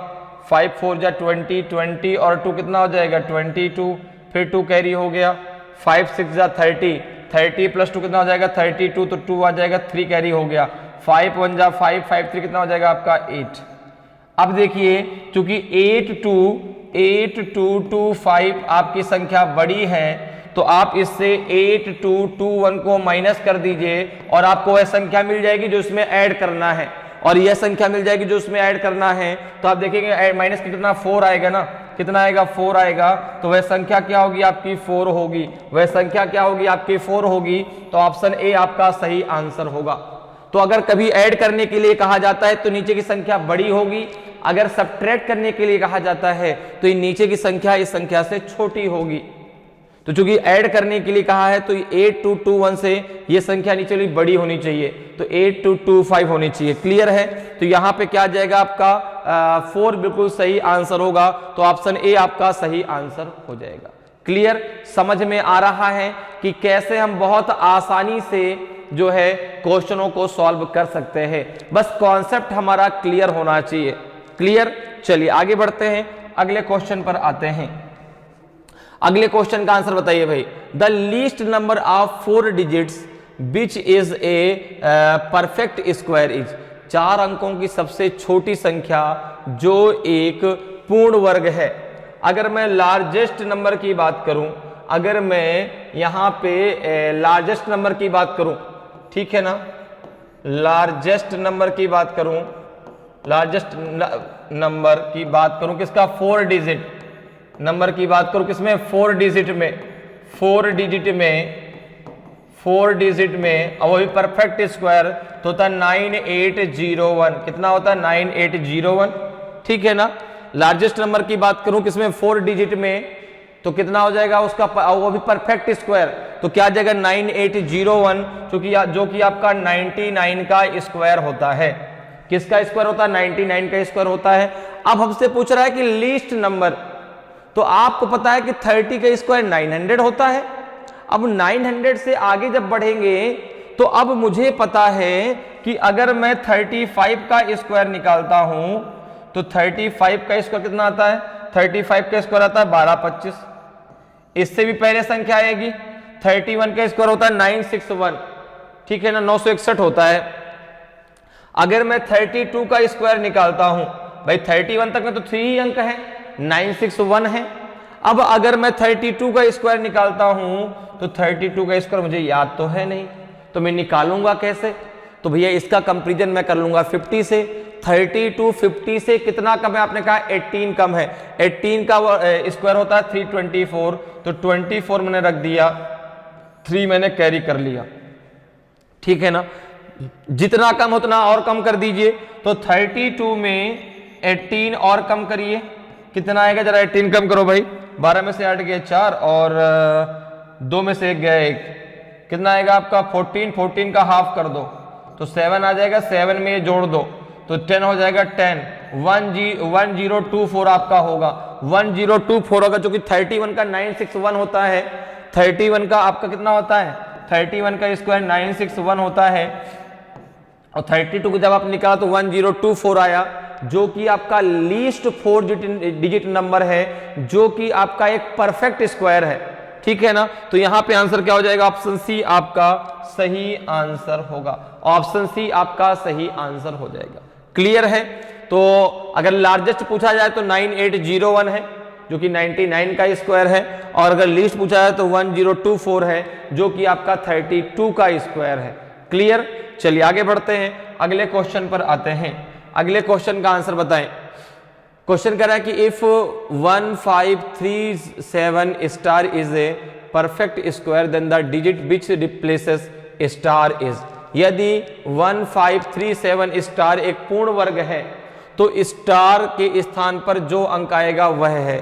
5 4 जा 20, 20 और 2 कितना हो जाएगा 22, फिर 2 कैरी हो गया, 5 6 जा 30, 30 + 2 कितना हो जाएगा 32, तो 2 आ जाएगा, 3 कैरी हो गया, 5 1 जा 5, 5 3 कितना हो जाएगा आपका 8, अब देखिए चूंकि 8225 आपकी संख्या बड़ी है तो आप इससे 8221 को माइनस कर दीजिए और आपको वह संख्या मिल जाएगी जो इसमें ऐड करना है, और यह संख्या मिल जाएगी जो इसमें ऐड करना है। तो आप देखेंगे माइनस कितना 4 आएगा ना, कितना आएगा 4 आएगा, तो वह संख्या क्या होगी आपकी 4 होगी, वह संख्या क्या होगी आपकी 4 होगी। तो ऑप्शन ए आपका सही आंसर होगा। तो अगर कभी ऐड करने के लिए कहा जाता है तो नीचे की संख्या बड़ी होगी, अगर सब्ट्रैक्ट करने के लिए कहा जाता है तो ये नीचे की संख्या इस संख्या से छोटी होगी। तो चूंकि ऐड करने के लिए कहा है तो 8221 से ये संख्या नीचे वाली बड़ी होनी चाहिए, तो 8225 होनी चाहिए। क्लियर है? तो यहां पे क्या आ जाएगा आपका 4 बिल्कुल सही आंसर होगा, तो ऑप्शन ए आपका सही आंसर हो जाएगा। क्लियर? समझ में आ रहा है कि कैसे हम बहुत आसानी से जो है क्वेश्चनों को सॉल्व कर सकते हैं, बस कॉन्सेप्ट हमारा क्लियर होना चाहिए। क्लियर? चलिए आगे बढ़ते हैं, अगले क्वेश्चन पर आते हैं। अगले क्वेश्चन का आंसर बताइए भाई। The least number of 4 digits which is a perfect square is. 4 अंकों की सबसे छोटी संख्या जो एक पूर्ण वर्ग है। अगर मैं लार्जेस्ट नंबर की बात करूं, अगर मैं यहां पे लार्जेस्ट नंबर की बात करूं, ठीक है ना, लार्जेस्ट नंबर की बात करूं, लार्जेस्ट नंबर की बात करूं किसका 4 डिजिट नंबर की बात करूं, किसमें 4 डिजिट में, 4 डिजिट में, और वही परफेक्ट स्क्वायर तो होता 9801। कितना होता है 9801, ठीक है ना। लार्जेस्ट नंबर की बात करूं किसमें 4 डिजिट में, तो कितना हो जाएगा उसका, वो भी परफेक्ट स्क्वायर, तो क्या आ जाएगा 9801, क्योंकि जो कि आपका 99 का स्क्वायर होता है। किसका स्क्वायर होता है 99 का स्क्वायर होता है। अब हमसे पूछ रहा है कि लीस्ट नंबर, तो आपको पता है कि 30 का स्क्वायर 900 होता है। अब 900 से आगे जब बढ़ेंगे तो अब मुझे पता है कि अगर मैं 35 का स्क्वायर निकालता हूं तो 35 का स्क्वायर कितना आता है, 35 का स्क्वायर आता है 1225। इससे भी पहले संख्या आएगी 31 का स्क्वायर होता है 961, ठीक है ना, 961 होता है। अगर मैं 32 का स्क्वायर निकालता हूं, भाई 31 तक में तो 3 ही अंक है, 961 है। अब अगर मैं 32 का स्क्वायर निकालता हूं तो 32 का स्क्वायर मुझे याद तो है नहीं, तो मैं निकालूंगा कैसे, तो भैया इसका कंपैरिजन मैं कर लूंगा 50 से। 32 50 से कितना कम है, आपने कहा 18 कम है, 18 का स्क्वायर होता है 324, तो 24 मैंने रख दिया, 3 मैंने कैरी कर लिया, ठीक है ना। जितना कम उतना और कम कर दीजिए, तो 32 में 18 और कम करिए, कितना आएगा, जरा 18 कम करो भाई, 12 में से 8 गए 4 और 2 में से 1 गया 1, कितना आएगा आपका 14, 14 का हाफ कर दो तो 7 आ जाएगा, 7 में ये जोड़ दो तो 10 हो जाएगा, 10 1024 आपका होगा, 1024 होगा, जो कि 31 का 961 होता है। 31 का आपका कितना होता है, 31 का स्क्वायर 961 होता है, और 32 को जब आप निकाला तो 1024 आया, जो कि आपका लीस्ट 4 डिजिट नंबर है, जो कि आपका एक परफेक्ट स्क्वायर है, ठीक है ना। तो यहां पे आंसर क्या हो जाएगा, ऑप्शन सी आपका सही आंसर होगा, ऑप्शन सी आपका सही आंसर हो जाएगा। क्लियर है? तो अगर लार्जेस्ट पूछा जाए तो 9801 है, जो कि 99 का स्क्वायर है, और अगर लीस्ट पूछा जाए तो 1024 है, जो कि आपका 32 का स्क्वायर है। क्लियर? चलिए आगे बढ़ते हैं, अगले क्वेश्चन पर आते हैं। अगले क्वेश्चन का आंसर बताएं। क्वेश्चन कह रहा है कि if 1537 star is a perfect square then the digit which replaces star is. यदि 1537 स्टार एक पूर्ण वर्ग है तो स्टार के स्थान पर जो अंक आएगा वह है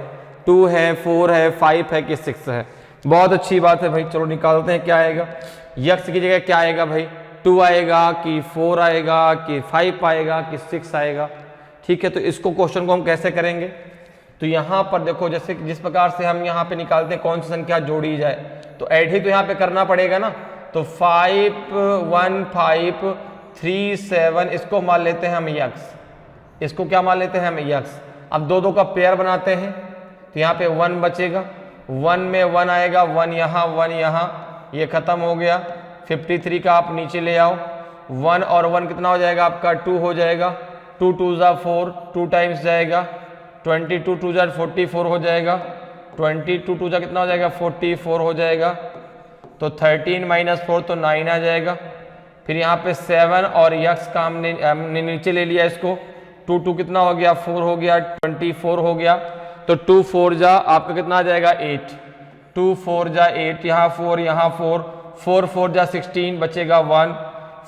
2 है, 4 है, 5 है कि 6 है। बहुत अच्छी बात है भाई, चलो निकालते हैं क्या आएगा। यक्स की जगह क्या आएगा भाई, 2 आएगा कि 4 आएगा कि 5 आएगा कि 6 आएगा, ठीक है। तो इसको क्वेश्चन को हम कैसे करेंगे, तो यहाँ पर देखो, जैसे जिस प्रकार से हम यहाँ पे निकालते हैं कौन सी संख्या जोड़ी जाए, तो ऐड ही तो यहाँ पे करना पड़ेगा ना। तो 5153 इसको मान लेते हैं हम यक्स, इसको क्या मान लेते हैं हम यक्स। अब दो का पेयर बनाते हैं, तो यहाँ पे 1 बचेगा, 1 में 1 आएगा, 1 यहाँ 1 यहाँ, ये खत्म हो गया। 53 का आप नीचे ले आओ, 1 और 1 कितना हो जाएगा आपका 2 हो जाएगा, 2 2 जा 4, 2 टाइम्स जाएगा, 22 2 जा 44 हो जाएगा, 22 2 जा कितना हो जाएगा 44 हो जाएगा, तो 13 - 4 तो 9 आ जाएगा। फिर यहाँ पे 7 और यक्स का हमने नीचे ले लिया इसको, 2 2 कितना हो गया 4 हो गया, 24 हो गया, तो 2 4 जा आपका कितना आ जाएगा 8, 2 4 जा 8, यहाँ 4 यहाँ 4, 4 4 जा 16 बचेगा 1,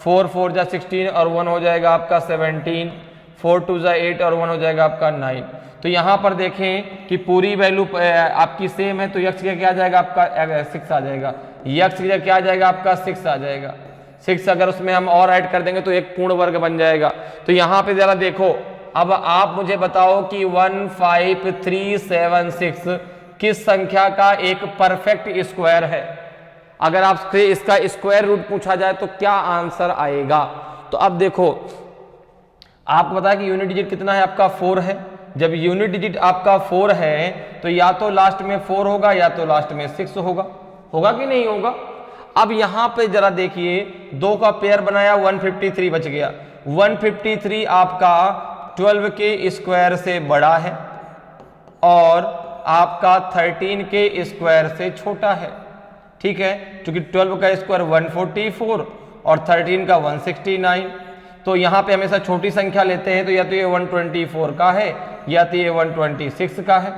4 4 जा 16 और 1 हो जाएगा आपका 17, 4 2 जा 8 और 1 हो जाएगा आपका 9। तो यहाँ पर देखें कि पूरी वैल्यू आपकी सेम है, तो यक्स का क्या आ जाएगा आपका 6 आ जाएगा, यक्स का क्या आ जाएगा आपका 6 आ जाएगा। 6 अगर उसमें हम और ऐड कर देंगे तो एक पूर्ण वर्ग बन जाएगा। तो यहाँ पे जरा देखो, अब आप मुझे बताओ कि 15376 किस संख्या का एक परफेक्ट स्क्वायर है। अगर आपसे इसका स्क्वायर रूट पूछा जाए तो क्या आंसर आएगा। तो अब देखो, आपको पता है कि यूनिट डिजिट कितना है आपका 4 है। जब यूनिट डिजिट आपका 4 है तो या तो लास्ट में 4 होगा या तो लास्ट में 6 होगा, होगा कि नहीं होगा। अब यहां पे जरा देखिए, 2 का पेयर बनाया, 153 बच गया। 153 आपका 12 के स्क्वायर से बड़ा है और आपका 13 के स्क्वायर से छोटा है, ठीक है, क्योंकि 12 का स्क्वायर 144 और 13 का 169। तो यहाँ पे हमेशा छोटी संख्या लेते हैं, तो या तो ये 124 का है या तो ये 126 का है,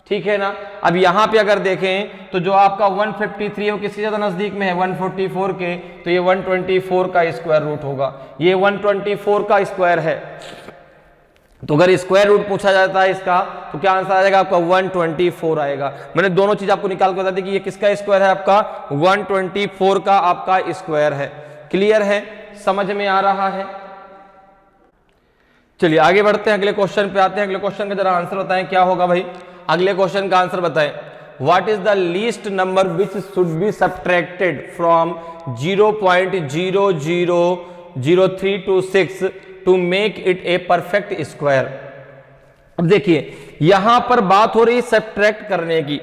ठीक है ना। अब यहाँ पे अगर देखें तो जो आपका 153 है वो किससे ज्यादा नजदीक में है 144 के, तो ये 124 का स्क्वायर रूट होगा, ये 124 का स्क्वायर है। तो अगर स्क्वायर रूट पूछा जाता है इसका तो क्या आंसर आ जाएगा आपका 124 आएगा। मैंने दोनों चीज आपको निकाल कर बता दी कि ये किसका स्क्वायर है, आपका 124 का आपका स्क्वायर है। क्लियर है, समझ में आ रहा है। चलिए आगे बढ़ते हैं, अगले क्वेश्चन पे आते हैं। अगले क्वेश्चन का जरा आंसर बताएं क्या होगा भाई। अगले क्वेश्चन का आंसर बताएं, what is the least number which should be subtracted from 0.000326 to make it a perfect square. अब देखिए यहां पर बात हो रही सब्ट्रैक्ट करने की,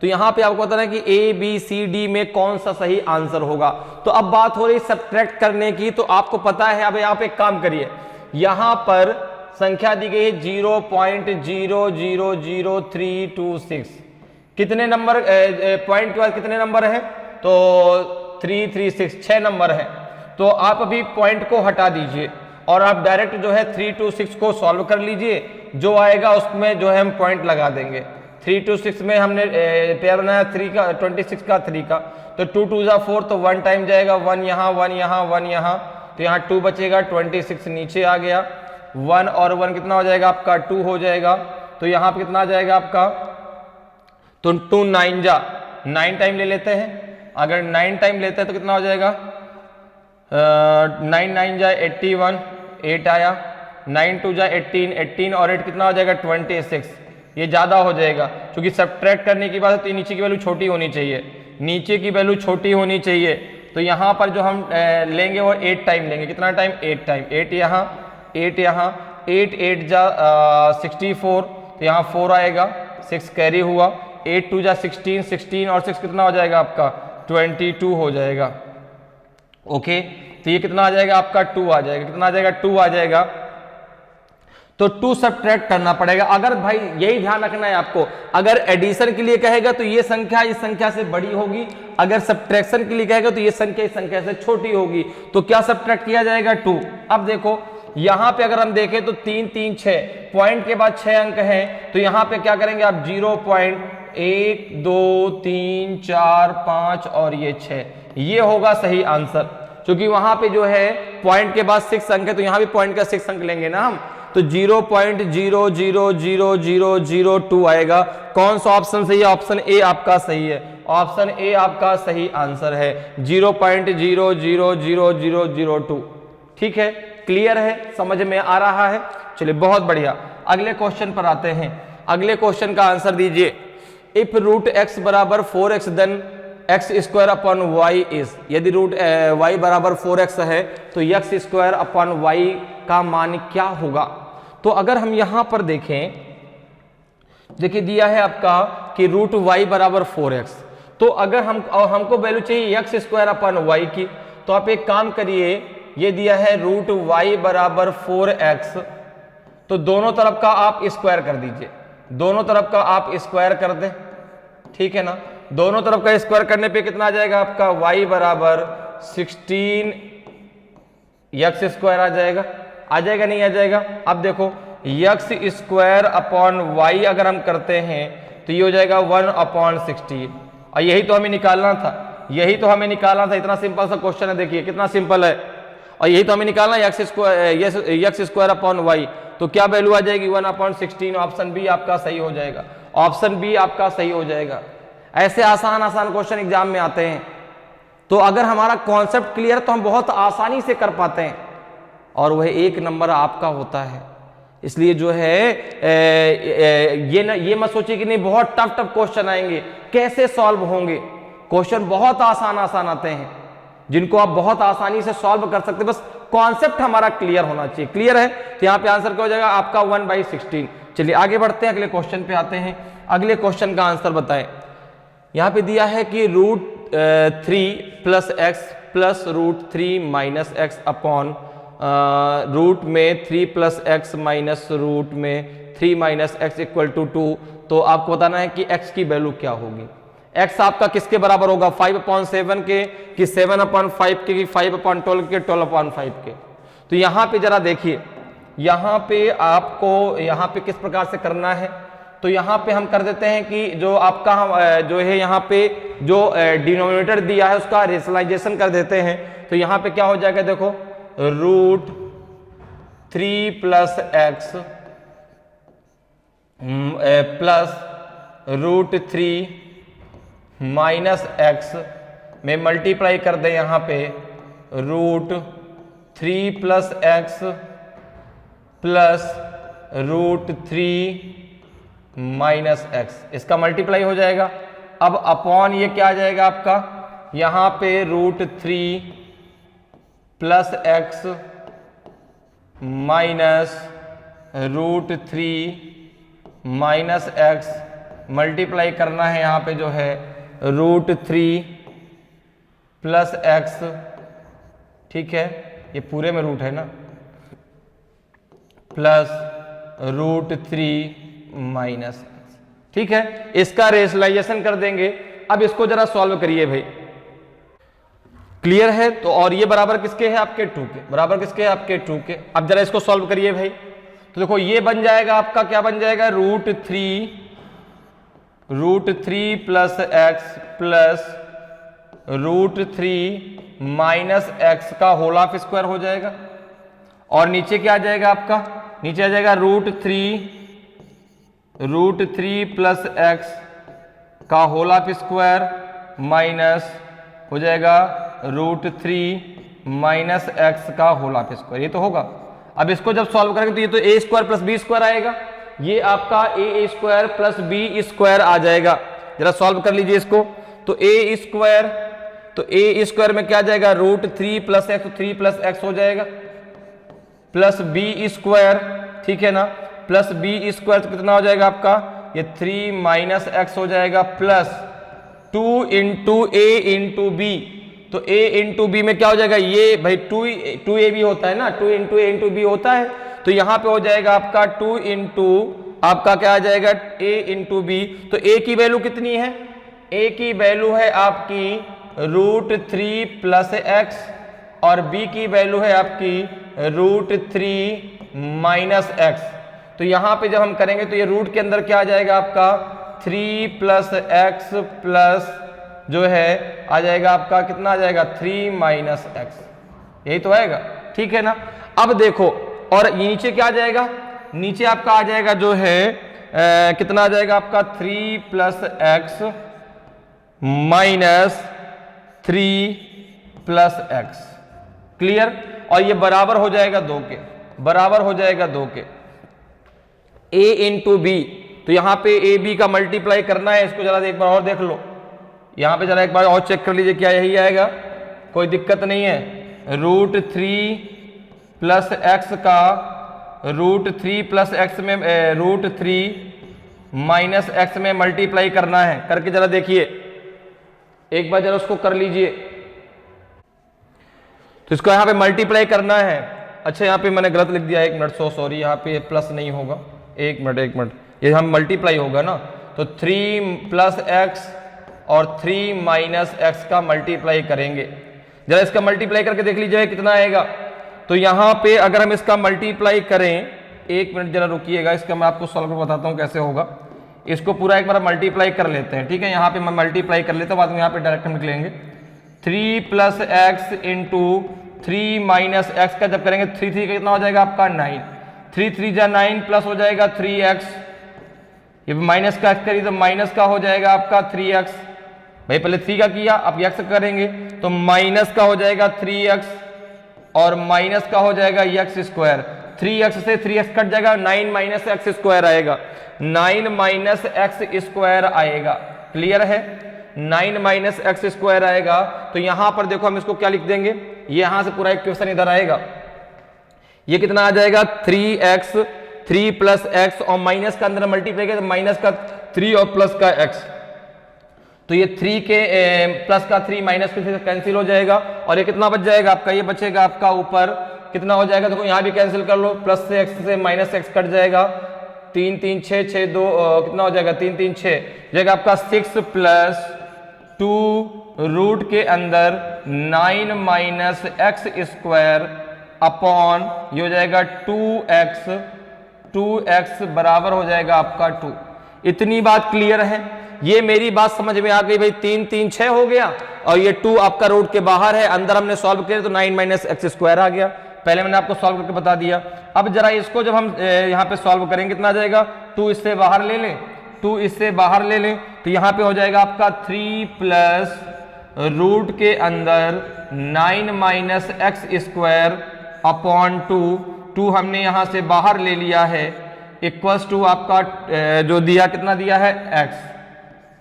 तो यहां पे आपको बताना है कि ए बी सी डी में कौन सा सही आंसर होगा। तो अब बात हो रही सब्ट्रैक्ट करने की, तो आपको पता है, अब यहां पे काम करिए, यहां पर संख्या दी गई है 0.000326। कितने नंबर पॉइंट के बाद कितने नंबर है, तो 336, 6 नंबर है। तो आप अभी पॉइंट को हटा दीजिए और आप डायरेक्ट जो है 326 को सॉल्व कर लीजिए, जो आएगा उसमें जो है हम पॉइंट लगा देंगे। 326 में हमने पेयर बनाया 3 का 26 का 3 का, तो 2 2 जा 4, तो 1 टाइम जाएगा, 1 यहाँ 1 यहाँ 1 यहाँ, तो यहाँ 2 बचेगा, 26 नीचे आ गया, 1 और 1 कितना हो जाएगा आपका 2 हो जाएगा। तो यहाँ पे कितना आ जाएगा आपका, तो 2 9 जा 9 टाइम ले लेते हैं। अगर 9 टाइम लेते हैं तो कितना हो जाएगा 9 9 जा 81, 8 आया, 9 2 जा 18, 18 और 8 कितना हो जाएगा 26। ये ज्यादा हो जाएगा क्योंकि सब्ट्रैक्ट करने की बात है, तो नीचे की वैल्यू छोटी होनी चाहिए, नीचे की वैल्यू छोटी होनी चाहिए। तो यहाँ पर जो हम लेंगे वो 8 टाइम लेंगे। कितना टाइम 8 टाइम, 8 यहाँ 8 यहाँ, 8 8 जा 64, तो यहाँ 4 आएगा, 6 कैरी हुआ, 8 2 जा 16, 16 और 6 कितना हो जाएगा आपका 22 हो जाएगा। ओके, तो ये कितना आ जाएगा आपका 2 आ जाएगा, कितना आ जाएगा 2 आ जाएगा। तो 2 सब्ट्रैक्ट करना पड़ेगा। अगर भाई यही ध्यान रखना है आपको, अगर एडिशन के लिए कहेगा तो ये संख्या इस संख्या से बड़ी होगी, अगर सब्ट्रैक्शन के लिए कहेगा तो ये संख्या इस संख्या से छोटी होगी। तो क्या सब्ट्रैक्ट किया जाएगा 2। अब देखो यहां पे अगर हम देखें तो 3 3 6 पॉइंट के बाद 6 अंक हैं, तो यहां पे क्या करेंगे आप 0.1 2 3 4 5 और ये 6, ये होगा सही आंसर। क्योंकि वहां पे जो है पॉइंट के बाद 6 अंक है, तो यहां भी पॉइंट का 6 अंक लेंगे ना हम, तो 0.000002 आएगा। कौन सा ऑप्शन सही है, ऑप्शन ए आपका सही है, ऑप्शन ए आपका सही आंसर है 0.000002। ठीक है, क्लियर है, समझ में आ रहा है। चलिए बहुत बढ़िया, अगले क्वेश्चन पर आते हैं। अगले क्वेश्चन का आंसर दीजिए, इफ रूट एक्स बराबर 4x then x square upon y is. यदि रूट वाई बराबर 4x है तो एक्स स्क्वायर अपॉन वाई का मान क्या होगा। तो अगर हम यहां पर देखें, देखिए दिया है आपका कि रूट वाई बराबर 4x, तो अगर हमको वैल्यू चाहिए एक्स स्क्वायर अपॉन वाई की, तो आप एक काम करिए, ये दिया है रूट वाई बराबर 4x, तो दोनों तरफ का आप स्क्वायर कर दीजिए, दोनों तरफ का आप स्क्वायर कर दें, ठीक है ना। दोनों तरफ का स्क्वायर करने पे कितना आ जाएगा आपका, y बराबर 16 x स्क्वायर आ जाएगा नहीं आ जाएगा। अब देखो x स्क्वायर अपॉन y अगर हम करते हैं तो ये हो जाएगा 1/16, और यही तो हमें निकालना था, यही तो हमें निकालना था। इतना सिंपल सा क्वेश्चन है, देखिए कितना सिंपल है, और यही तो हमें निकालना है x स्क्वायर अपॉन y, तो क्या वैल्यू आ जाएगी 1/16। ऑप्शन बी आपका सही हो जाएगा, ऑप्शन बी आपका सही हो जाएगा। ऐसे आसान आसान क्वेश्चन एग्जाम में आते हैं, तो अगर हमारा कॉन्सेप्ट क्लियर तो हम बहुत आसानी से कर पाते हैं, और वह 1 नंबर आपका होता है। इसलिए जो है ये मत सोचिए कि नहीं बहुत टफ क्वेश्चन आएंगे, कैसे सॉल्व होंगे। क्वेश्चन बहुत आसान आते हैं जिनको आप बहुत आसानी से सॉल्व कर सकते हैं, बस कॉन्सेप्ट हमारा क्लियर होना चाहिए। क्लियर है, तो यहाँ पे आंसर क्या हो जाएगा आपका 1/16। चलिए आगे बढ़ते हैं, अगले क्वेश्चन पे आते हैं। अगले क्वेश्चन का आंसर बताएं। यहाँ पे दिया है कि √3 + x plus √3 - x upon root में 3 + x माइनस रूट में 3 - x = 2। तो आपको बताना है कि x की वैल्यू क्या होगी। x आपका किसके बराबर होगा, 5/7 के, कि 7/5 के, कि 5/12 के, 12/5 के। तो यहाँ पे जरा देखिए, यहाँ पे आपको यहाँ पे किस प्रकार से करना है। तो यहाँ पे हम कर देते हैं कि जो आपका जो है यहाँ पे जो डिनोमिनेटर दिया है उसका रेशनलाइजेशन कर देते हैं। तो यहाँ पे क्या हो जाएगा, देखो √3 + x प्लस √3 - x में मल्टीप्लाई कर दे यहाँ पे √3 + x प्लस √3 - x, इसका मल्टीप्लाई हो जाएगा। अब अपॉन ये क्या आ जाएगा आपका, यहाँ पे √3 + x माइनस √3 - x मल्टीप्लाई करना है यहाँ पे जो है √3 + x, ठीक है, ये पूरे में रूट है ना, प्लस √3 - x, ठीक है। इसका रेशनलाइजेशन कर देंगे। अब इसको जरा सॉल्व करिए भाई, क्लियर है। तो और ये बराबर किसके है आपके 2 के, बराबर किसके है आपके 2 के। अब जरा इसको सॉल्व करिए भाई। तो देखो ये बन जाएगा आपका, क्या बन जाएगा, √3 + x प्लस √3 - x का होल ऑफ स्क्वायर हो जाएगा। और नीचे क्या आ जाएगा आपका, नीचे आ जाएगा √3 + x का होल ऑफ स्क्वायर माइनस हो जाएगा √3 - x का होल ऑफ स्क्वायर, ये तो होगा। अब इसको जब सॉल्व करेंगे तो ये तो a² + b² आएगा, ये आपका a² + b² आ जाएगा। जरा सॉल्व कर लीजिए इसको। तो a² में क्या आ जाएगा, √3 + x, 3 + x हो जाएगा, प्लस b², ठीक है ना, प्लस b² तो कितना हो जाएगा आपका, ये 3 - x हो जाएगा, प्लस 2 × a × b। तो a × b में क्या हो जाएगा, ये भाई 2ab होता है ना, 2 × a × b होता है। तो यहाँ पे हो जाएगा आपका 2 × आपका क्या आ जाएगा a × b। तो a की वैल्यू कितनी है, a की वैल्यू है आपकी √3 + x, और b की वैल्यू है आपकी √3 - x। तो यहाँ पे जब हम करेंगे तो ये रूट के अंदर क्या आ जाएगा आपका 3 + x प्लस जो है आ जाएगा आपका, कितना आ जाएगा 3 - x, यही तो आएगा, ठीक है ना। अब देखो, और ये नीचे क्या आ जाएगा, नीचे आपका आ जाएगा जो है कितना आ जाएगा आपका 3 + x माइनस 3 + x, क्लियर। और ये बराबर हो जाएगा 2 के, बराबर हो जाएगा 2 के। a × b, तो यहाँ पे a b का मल्टीप्लाई करना है, इसको जरा एक बार और देख लो, यहाँ पे जरा एक बार और चेक कर लीजिए, क्या यही आएगा, कोई दिक्कत नहीं है। √3 + x का √3 + x में √3 - x में मल्टीप्लाई करना है, करके जरा देखिए एक बार, जरा उसको कर लीजिए। तो इसको यहाँ पे मल्टीप्लाई करना है। अच्छा यहाँ पे मैंने गलत लिख दिया, 1 मिनट, सो सॉरी, यहाँ पे प्लस नहीं होगा, 1 मिनट, ये हम मल्टीप्लाई होगा ना, तो 3 + x और 3 - x का मल्टीप्लाई करेंगे। जरा इसका मल्टीप्लाई करके देख लीजिए कितना आएगा। तो यहाँ पे अगर हम इसका मल्टीप्लाई करें, 1 मिनट जरा रुकिएगा, इसका मैं आपको सॉल्व बताता हूँ कैसे होगा। इसको पूरा एक बार मल्टीप्लाई कर लेते हैं, ठीक है। यहाँ पे मैं मल्टीप्लाई कर लेता हूँ, बाद में यहाँ पे डायरेक्ट हम निकलेंगे। 3 + x × 3 - x का जब करेंगे 3 3 का कितना हो जाएगा आपका 9, 3 3 जा 9 प्लस हो जाएगा 3x, ये माइनस का x करिए तो माइनस का हो जाएगा आपका 3x। भाई पहले 3 का किया, अब x करेंगे तो माइनस का हो जाएगा 3x और माइनस का हो जाएगा x²। 3x से 3x कट जाएगा, 9 - x² आएगा, 9 - x² आएगा। क्लियर है, 9 - x² आएगा। तो यहां पर देखो हम इसको क्या लिख देंगे, ये यहां से पूरा इक्वेशन इधर आएगा, ये कितना आ जाएगा 3x, 3 + x और माइनस का अंदर मल्टीप्लाई किया तो माइनस का 3 और प्लस का x, तो ये 3 के प्लस का 3 माइनस का कैंसिल हो जाएगा और ये कितना बच जाएगा आपका, ये बचेगा आपका ऊपर कितना हो जाएगा, देखो यहाँ भी कैंसिल कर लो, प्लस से x से माइनस x कट जाएगा, 3 3 6 6 2 कितना हो जाएगा 3 3 6 जाएगा आपका 6 + 2 रूट के अंदर 9 - x² अपॉन ये हो जाएगा 2x बराबर हो जाएगा आपका 2। इतनी बात क्लियर है, ये मेरी बात समझ में आ गई भाई। 3 3 6 हो गया और ये 2 आपका रूट के बाहर है, अंदर हमने सॉल्व किया तो 9 - x² आ गया, पहले मैंने आपको सॉल्व करके बता दिया। अब जरा इसको जब हम यहाँ पे सॉल्व करेंगे कितना आ जाएगा, 2 इससे बाहर ले लें, 2 इससे बाहर ले लें तो यहाँ पे हो जाएगा आपका 3 + रूट के अंदर 9 - x² अपॉन 2 हमने यहाँ से बाहर ले लिया है, इक्वल्स टू आपका जो दिया कितना दिया है x,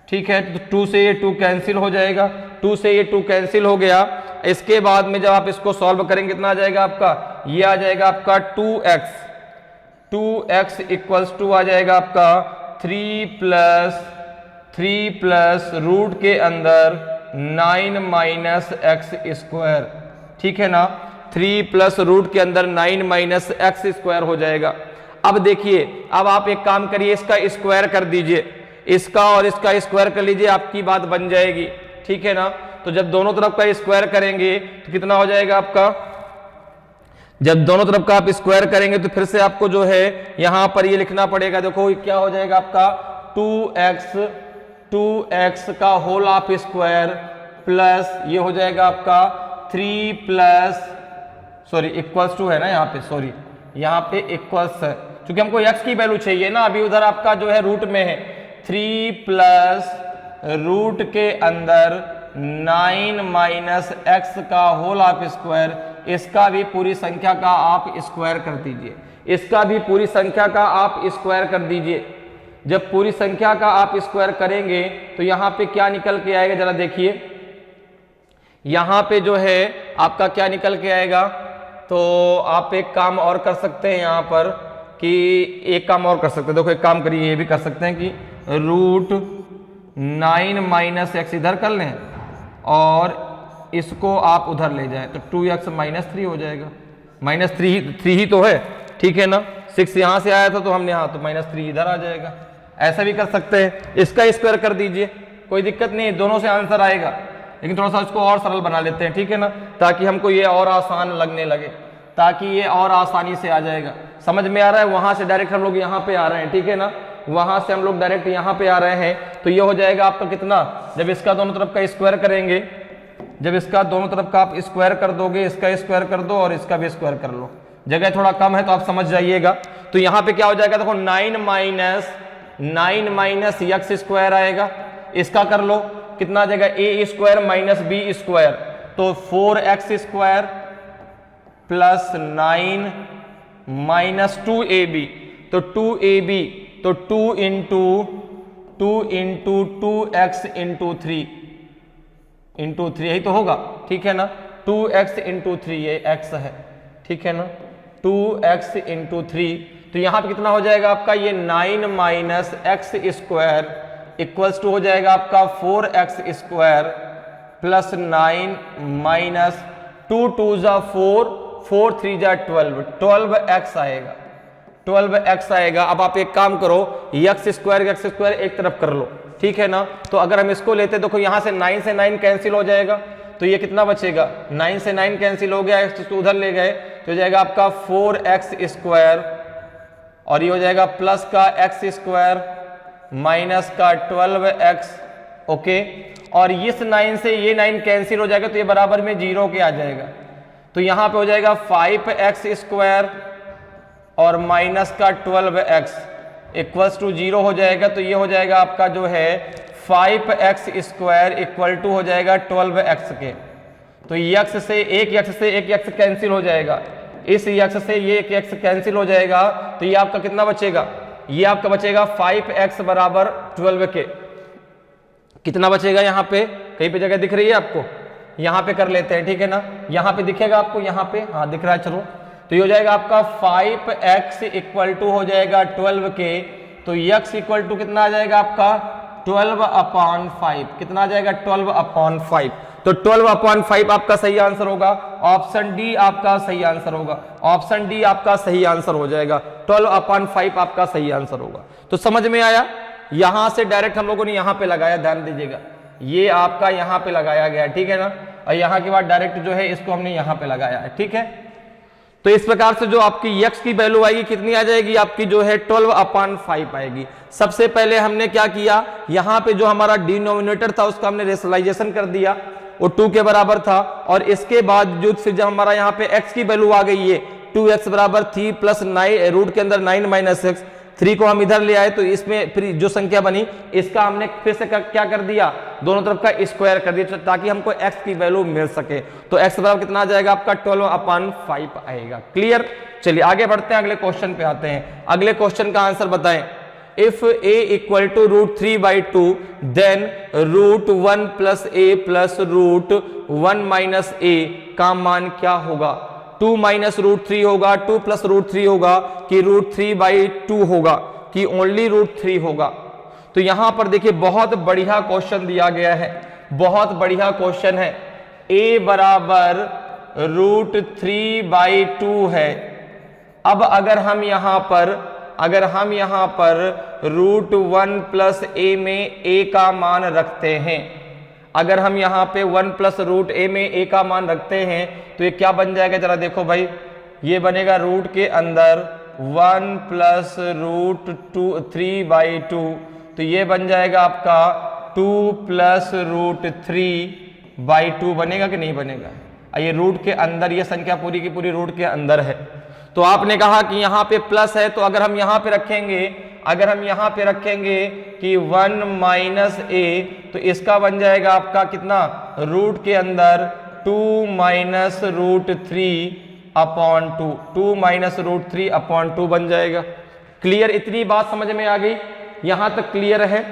ठीक है। तो 2 से ये 2 कैंसिल हो जाएगा, 2 से ये 2 कैंसिल हो गया। इसके बाद में जब आप इसको सॉल्व करेंगे कितना आ जाएगा आपका, ये आ जाएगा आपका 2x इक्वल्स टू आ जाएगा आपका 3 + रूट के अंदर 9 - x², ठीक है ना। 3 + रूट के अंदर 9 - x² हो जाएगा। अब देखिए, अब आप एक काम करिए, इसका स्क्वायर कर दीजिए, इसका और इसका स्क्वायर कर लीजिए, आपकी बात बन जाएगी, ठीक है ना। तो जब दोनों तरफ का स्क्वायर करेंगे तो कितना हो जाएगा आपका, जब दोनों तरफ का आप स्क्वायर करेंगे तो फिर से आपको जो है यहां पर ये लिखना पड़ेगा, देखो क्या हो जाएगा आपका 2x का होल ऑफ स्क्वायर प्लस ये हो जाएगा आपका 3 सॉरी इक्वल्स टू है ना यहाँ पे, सॉरी यहाँ पे इक्वल्स है क्योंकि हमको x की वैल्यू चाहिए ना, अभी उधर आपका जो है रूट में है। 3 + रूट के अंदर 9 - x का होल ऑफ स्क्वायर, इसका भी पूरी संख्या का आप स्क्वायर कर दीजिए, इसका भी पूरी संख्या का आप स्क्वायर कर दीजिए। जब पूरी संख्या का आप स्क्वायर करेंगे तो यहाँ पे क्या निकल के आएगा, जरा देखिए यहाँ पे जो है आपका क्या निकल के आएगा। तो आप एक काम और कर सकते हैं यहाँ पर कि एक काम और कर सकते हैं, देखो एक काम करिए, ये भी कर सकते हैं कि √9 - x इधर कर लें और इसको आप उधर ले जाएं तो 2x - 3 हो जाएगा, -3 ही तो है, ठीक है ना। 6 यहाँ से आया था तो हमने यहाँ तो -3 इधर आ जाएगा, ऐसा भी कर सकते हैं। इसका स्क्वायर कर दीजिए, कोई दिक्कत नहीं, दोनों से आंसर आएगा, लेकिन थोड़ा सा इसको और सरल बना लेते हैं, ठीक है ना, ताकि हमको ये और आसान लगने लगे, ताकि ये और आसानी से आ जाएगा। समझ में आ रहा है, वहां से डायरेक्ट हम लोग यहाँ पे आ रहे हैं, ठीक है ना, वहां से हम लोग डायरेक्ट यहाँ पे आ रहे हैं। तो ये हो जाएगा आपका कितना, जब इसका दोनों तरफ का स्क्वायर करेंगे, जब इसका दोनों तरफ का आप स्क्वायर कर दोगे, इसका स्क्वायर कर दो और इसका भी स्क्वायर कर लो, जगह थोड़ा कम है तो आप समझ जाइएगा। तो यहाँ पे क्या हो जाएगा, देखो 9 - x² आएगा, इसका कर लो कितना आ जाएगा a² - b², तो 4x² + 9 - 2ab, तो 2ab, तो 2 × 2x × 3 यही तो होगा, ठीक है ना। 2x × 3 ये x है, ठीक है ना, 2x × 3, तो यहाँ पे कितना हो जाएगा आपका ये 9 - x² इक्वल्स टू हो जाएगा आपका 4x² + 9 - 2 2 जा 4, 4 3 जा 12, 12x आएगा, 12x आएगा। अब आप एक काम करो, x स्क्वायर एक तरफ कर लो, ठीक है ना। तो अगर हम इसको लेते देखो यहां से 9 से 9 कैंसिल हो जाएगा, तो ये कितना बचेगा, 9 से 9 कैंसिल हो गया, x तो उधर ले गए, तो हो जाएगा आपका 4x स्क्वायर, और ये हो जाएगा प्लस का x स्क्वायर माइनस का 12x, ओके। और इस 9 से ये 9 कैंसिल हो जाएगा, तो ये बराबर में 0 के आ जाएगा, तो यहां पे हो जाएगा 5x स्क्वायर और माइनस का 12x इक्वल्स टू 0 हो जाएगा। तो ये हो जाएगा आपका जो है 5x स्क्वायर इक्वल टू हो जाएगा 12x के। तो x से एक x कैंसिल हो जाएगा, इस x से ये एक x कैंसिल हो जाएगा, तो ये आपका कितना बचेगा, ये आपका बचेगा 5x बराबर 12 के। कितना बचेगा यहाँ पे, कहीं पे जगह दिख रही है आपको, यहाँ पे कर लेते हैं, ठीक है ना। यहाँ पे दिखेगा आपको, यहाँ पे हाँ दिख रहा है, चलो। तो ये हो जाएगा आपका 5x इक्वल टू हो जाएगा 12 के, तो x इक्वल टू कितना आ जाएगा आपका 12/5, कितना आ जाएगा 12/5। तो 12/5 आपका सही आंसर होगा, ऑप्शन डी आपका सही आंसर होगा, ऑप्शन डी आपका सही आंसर हो जाएगा, 12/5 आपका सही आंसर होगा। तो समझ में आया, यहां से डायरेक्ट हम लोगों ने यहां पे लगाया, ध्यान दीजिएगा, ये आपका यहां पे लगाया गया, ठीक है ना। और यहां के बाद डायरेक्ट जो है इसको हमने यहां पे लगाया है, ठीक है। तो इस प्रकार से जो आपकी x की वैल्यू आएगी कितनी आ जाएगी, आपकी जो है 12/5 आएगी। सबसे पहले हमने क्या किया, यहां पे जो हमारा डिनोमिनेटर था उसका हमने रेशनलाइजेशन कर दिया, वो 2 के बराबर था। और इसके बाद जो फिर जब हमारा यहाँ पे x की वैल्यू आ गई है 2x बराबर 3 प्लस 9 रूट के अंदर 9 माइनस x, 3 को हम इधर ले आए, तो इसमें फिर जो संख्या बनी इसका हमने फिर से क्या कर दिया, दोनों तरफ का स्क्वायर कर दिया, ताकि हमको x की वैल्यू मिल सके। तो x बराबर कितना आ जाएगा आपका 12/5 आएगा। क्लियर। चलिए आगे बढ़ते हैं, अगले क्वेश्चन पे आते हैं। अगले क्वेश्चन का आंसर बताएं। If a equal to √3/2 then √1 plus a plus √1 minus a का मान क्या होगा। 2 माइनस √3 होगा, 2 प्लस √3 होगा, कि √3/2 होगा, कि ओनली √3 होगा। तो यहां पर देखिए बहुत बढ़िया क्वेश्चन दिया गया है, बहुत बढ़िया क्वेश्चन है। a बराबर √3/2 है। अब अगर हम यहां पर √1 प्लस a में a का मान रखते हैं, अगर हम यहाँ पे 1 प्लस √a में a का मान रखते हैं, तो ये क्या बन जाएगा, जरा देखो भाई, ये बनेगा रूट के अंदर 1 प्लस √3/2, तो ये बन जाएगा आपका 2 प्लस √3/2 बनेगा कि नहीं बनेगा। ये रूट के अंदर, ये संख्या पूरी की पूरी रूट के अंदर है। तो आपने कहा कि यहाँ पे प्लस है, तो अगर हम यहाँ पे रखेंगे कि 1 माइनस a, तो इसका बन जाएगा आपका कितना, रूट के अंदर 2 माइनस √3/2, 2 माइनस √3/2 बन जाएगा। क्लियर, इतनी बात समझ में आ गई, यहां तक क्लियर है,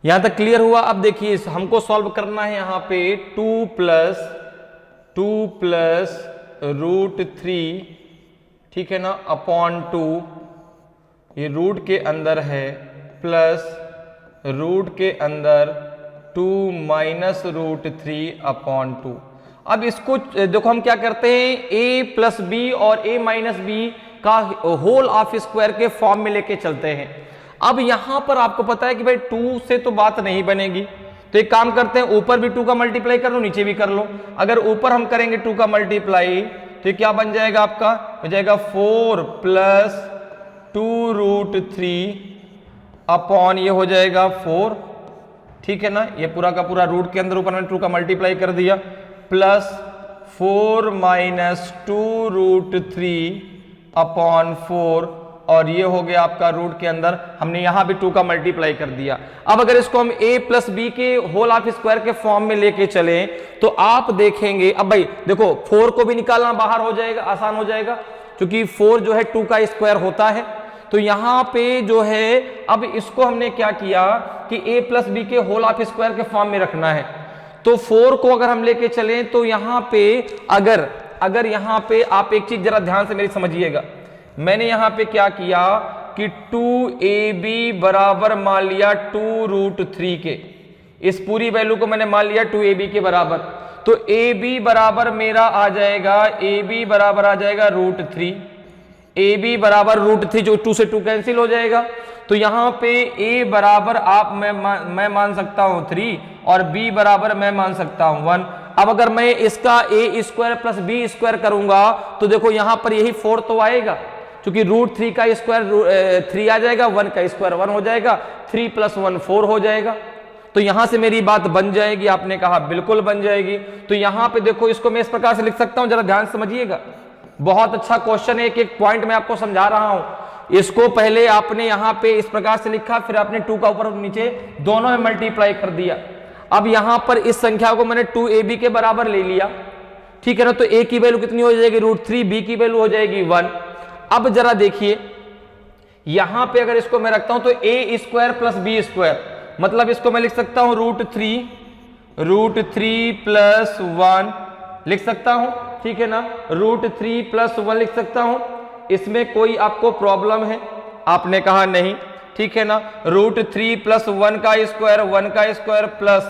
यहां तक क्लियर हुआ। अब देखिए हमको सॉल्व करना है यहाँ पे 2 प्लस √3, ठीक है ना, /2, ये रूट के अंदर है, प्लस रूट के अंदर 2 माइनस √3/2। अब इसको देखो हम क्या करते हैं, a प्लस बी और a माइनस बी का होल ऑफ स्क्वायर के फॉर्म में लेके चलते हैं। अब यहां पर आपको पता है कि भाई 2 से तो बात नहीं बनेगी, तो एक काम करते हैं, ऊपर भी 2 का मल्टीप्लाई कर लो, नीचे भी कर लो। अगर ऊपर हम करेंगे 2 का मल्टीप्लाई, तो क्या बन जाएगा आपका, हो जाएगा 4 प्लस 2√3 ये हो जाएगा 4, ठीक है ना। ये पूरा का पूरा रूट के अंदर ऊपर मैंने 2 का मल्टीप्लाई कर दिया, प्लस 4 माइनस 2√3/4, और ये हो गया आपका रूट के अंदर, हमने यहां भी 2 का मल्टीप्लाई कर दिया। अब अगर इसको हम a प्लस बी के होल ऑफ स्क्वायर के फॉर्म में लेके चलें, तो आप देखेंगे, अब भाई देखो 4 को भी निकालना बाहर हो जाएगा, आसान हो जाएगा, क्योंकि 4 जो है 2 का स्क्वायर होता है। तो यहां पे जो है, अब इसको हमने क्या किया कि a प्लस बी के होल ऑफ स्क्वायर के फॉर्म में रखना है। तो 4 को अगर हम लेके चलें, तो यहां पे अगर यहां पे आप एक चीज जरा ध्यान से मेरी समझिएगा, मैंने यहां पे क्या किया कि 2ab बराबर मान लिया 2√3 के, इस पूरी वैल्यू को मैंने मान लिया 2ab के बराबर। तो ए बी बराबर मेरा आ जाएगा, ए बी बराबर आ जाएगा √3, ए बी बराबर √3, जो 2 से 2 कैंसिल हो जाएगा। तो यहां पे ए बराबर मैं मान सकता हूं 3 और बी बराबर मैं मान सकता हूं 1। अब अगर मैं इसका a² प्लस b² करूंगा तो देखो यहां पर यही 4 तो आएगा, क्योंकि √3 का स्क्वायर 3 आ जाएगा, 1 का स्क्वायर 1 हो जाएगा, 3 + 1 4 हो जाएगा। तो यहां से मेरी बात बन जाएगी। आपने कहा बिल्कुल बन जाएगी। तो यहां पे देखो इसको मैं इस प्रकार से लिख सकता हूं, जरा ध्यान समझिएगा, बहुत अच्छा क्वेश्चन है, एक एक पॉइंट मैं आपको समझा रहा हूं। इसको पहले आपने यहां पे इस प्रकार से लिखा, फिर आपने 2 का ऊपर नीचे दोनों में मल्टीप्लाई कर दिया। अब यहां पर इस संख्या को मैंने 2ab के बराबर ले लिया, ठीक है ना। तो a की वैल्यू कितनी हो जाएगी √3, b की वैल्यू हो जाएगी 1। अब जरा देखिए यहां पे अगर इसको मैं रखता हूं तो a² प्लस b², मतलब इसको मैं लिख सकता हूं √3 प्लस 1 लिख सकता हूं, ठीक है ना। √3 प्लस 1 लिख सकता हूं, इसमें कोई आपको प्रॉब्लम है? आपने कहा नहीं, ठीक है ना। √3 प्लस 1 का स्क्वायर प्लस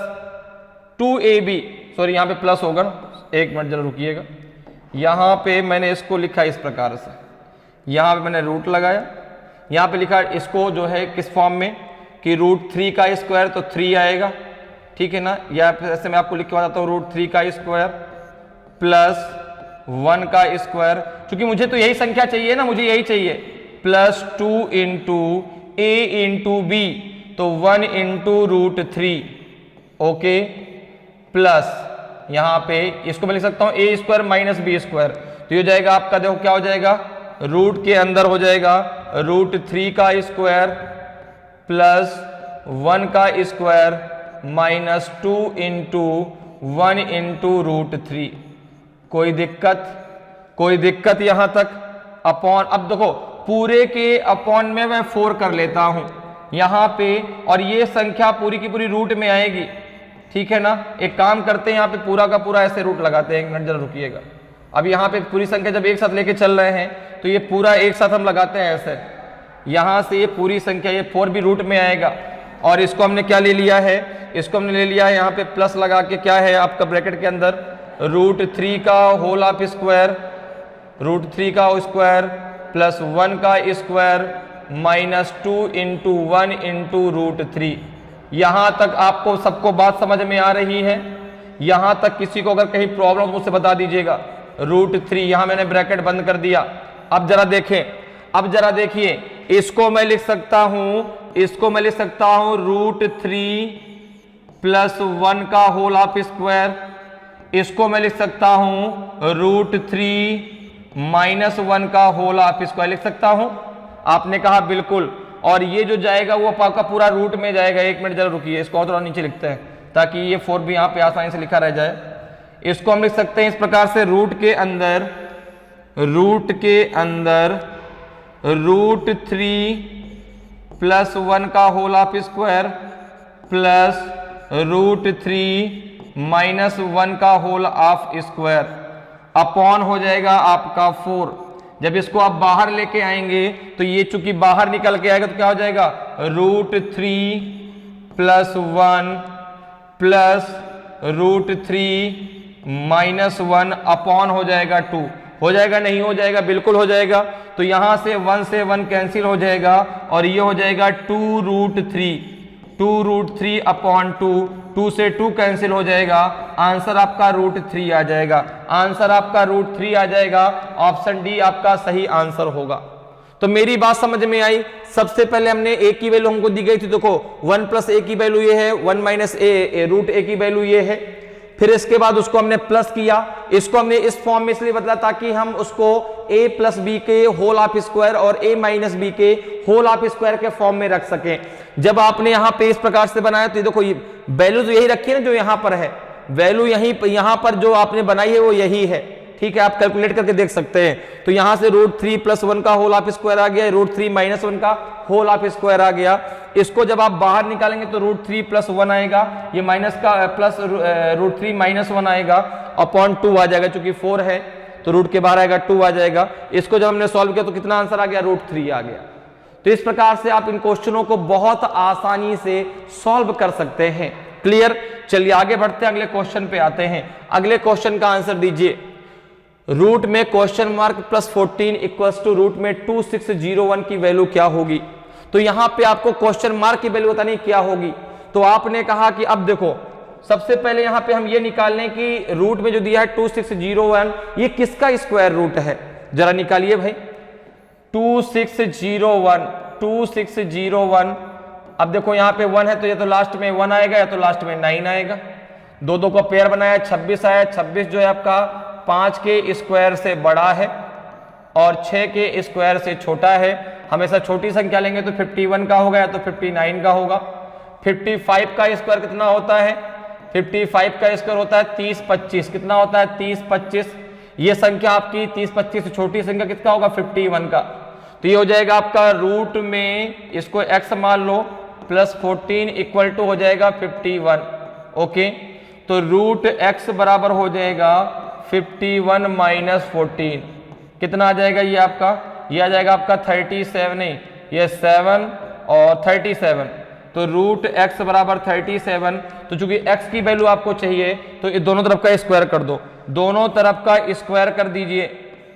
2ab, सॉरी यहां पे प्लस होगा ना, एक मिनट जरा रुकिएगा। यहां पे मैंने इसको लिखा इस प्रकार से, यहां पे मैंने रूट लगाया, यहां पे लिखा इसको जो है किस फॉर्म में कि √3 का स्क्वायर तो 3 आएगा, ठीक है ना। या फिर ऐसे मैं आपको लिख के बताता हूं √3 का स्क्वायर प्लस 1 का स्क्वायर, क्योंकि मुझे तो यही संख्या चाहिए ना, मुझे यही चाहिए, plus 2 into a into b, तो 1 इंटू √3, ओके, प्लस यहां पे इसको मैं लिख सकता हूं a² माइनस b²। तो ये हो जाएगा आपका, देखो क्या हो जाएगा, रूट के अंदर हो जाएगा √3 का स्क्वायर प्लस 1 का स्क्वायर माइनस 2 इंटू 1 इंटू √3। कोई दिक्कत यहां तक? अपॉन, अब देखो पूरे के अपॉन में मैं 4 कर लेता हूं यहां पे, और ये संख्या पूरी की पूरी रूट में आएगी, ठीक है ना। एक काम करते हैं, यहां पे पूरा का पूरा ऐसे रूट लगाते हैं, एक मिनट जरा रुकिएगा। अब यहां पे पूरी संख्या जब एक साथ लेके चल रहे हैं तो ये पूरा एक साथ हम लगाते हैं ऐसे, यहां से ये पूरी संख्या, ये 4 भी रूट में आएगा। और इसको हमने क्या ले लिया है, इसको हमने ले लिया है यहाँ पे प्लस लगा के, क्या है आपका ब्रैकेट के अंदर √3 का होल ऑफ स्क्वायर, √3 का स्क्वायर प्लस 1 का स्क्वायर माइनस 2 इंटू 1 इंटू √3। यहां तक आपको सबको बात समझ में आ रही है? यहां तक किसी को अगर कहीं प्रॉब्लम मुझसे बता दीजिएगा। √3 यहां मैंने ब्रैकेट बंद कर दिया। अब जरा देखें, अब जरा देखिए, इसको मैं लिख सकता हूं √3 प्लस 1 का होल ऑफ स्क्वायर, इसको मैं लिख सकता हूं √3 माइनस 1 का होल ऑफ स्क्वायर लिख सकता हूं। आपने कहा बिल्कुल, और ये जो जाएगा वो आपका पूरा रूट में जाएगा। एक मिनट जरा रुकिए, इसको और थोड़ा नीचे लिखते हैं ताकि ये 4 भी यहां पे आसानी से लिखा रह जाए। इसको हम लिख सकते हैं इस प्रकार से, रूट के अंदर √3 प्लस 1 का whole of square plus √3 minus 1 का होल ऑफ स्क्वायर अपॉन हो जाएगा आपका 4। जब इसको आप बाहर लेके आएंगे तो ये चूंकि बाहर निकल के आएगा तो क्या हो जाएगा, √3 प्लस 1 प्लस √3 माइनस 1 अपॉन हो जाएगा 2। हो जाएगा नहीं हो जाएगा? बिल्कुल हो जाएगा। तो यहां से 1 कैंसिल हो जाएगा और ये हो जाएगा 2√3 अपॉन 2 से 2 कैंसिल हो जाएगा। आंसर आपका √3 आ जाएगा। आंसर आपका √3 आ जाएगा। ऑप्शन डी आपका सही आंसर होगा। तो मेरी बात समझ में आई? सबसे पहले हमने a की वैल्यू हमको दी गई थी, देखो 1 प्लस a की वैल्यू ये है, 1 माइनस √a की वैल्यू ये है। फिर इसके बाद उसको हमने प्लस किया, इसको हमने इस फॉर्म में इसलिए बदला ताकि हम उसको a प्लस बी के होल ऑफ स्क्वायर और a माइनस बी के होल ऑफ स्क्वायर के फॉर्म में रख सकें। जब आपने यहां पे इस प्रकार से बनाया तो देखो वैल्यू तो यही रखी है ना जो यहां पर है, वैल्यू यहां पर जो आपने बनाई है वो यही है, ठीक है। आप कैलकुलेट करके देख सकते हैं। तो यहां से √3 प्लस 1 का होल ऑफ स्क्वायर आ गया, √3 माइनस 1 का होल ऑफ स्क्वायर आ गया। इसको जब आप बाहर निकालेंगे तो √3 प्लस 1 आएगा, ये माइनस का प्लस √3 माइनस 1 आएगा अपॉन 2 आ जाएगा, क्योंकि 4 है तो रूट के बाहर आएगा 2 आ जाएगा। इसको जब हमने सॉल्व किया तो कितना आंसर आ गया, √3 आ गया। तो इस प्रकार से आप इन क्वेश्चनों को बहुत आसानी से सॉल्व कर सकते हैं। क्लियर? चलिए आगे बढ़ते हैं, अगले क्वेश्चन पे आते हैं। अगले क्वेश्चन का आंसर दीजिए। रूट में question mark plus 14 equals to root में 2601 की वैल्यू क्या होगी। तो यहां पे आपको क्वेश्चन मार्क की वैल्यू बतानी क्या होगी। तो आपने कहा कि अब देखो, सबसे पहले यहां पे हम ये निकाल लें कि रूट में जो दिया है 2601, ये किसका स्क्वायर रूट है, जरा निकालिए भाई। 2601 अब देखो यहां पे 1 है तो ये तो लास्ट में 1 आएगा या तो लास्ट में 9 आएगा। दो को पेयर बनाया, 26 आया। 26 जो है आपका 5 के स्क्वायर से बड़ा है और 6 के स्क्वायर से छोटा है। हमेशा छोटी संख्या लेंगे तो 51 का होगा या तो 59 का होगा। 55 का स्क्वायर कितना होता है, 55 का स्क्वायर होता है 30-25। कितना होता है 30-25। ये संख्या आपकी 30-25 से छोटी संख्या कितना होगा 51 का। तो ये हो जाएगा आपका रूट में, इसको x मान लो, प्लस 14 इक्वल टू हो जाएगा 51। ओके, तो रूट x बराबर हो जाएगा 51 माइनस 14। कितना आ जाएगा ये आपका, ये आ जाएगा आपका 37, नहीं ये 7 और 37। तो रूट x बराबर 37। तो चूंकि x की वैल्यू आपको चाहिए तो ये दोनों तरफ का स्क्वायर कर दो, दोनों तरफ का स्क्वायर कर दीजिए,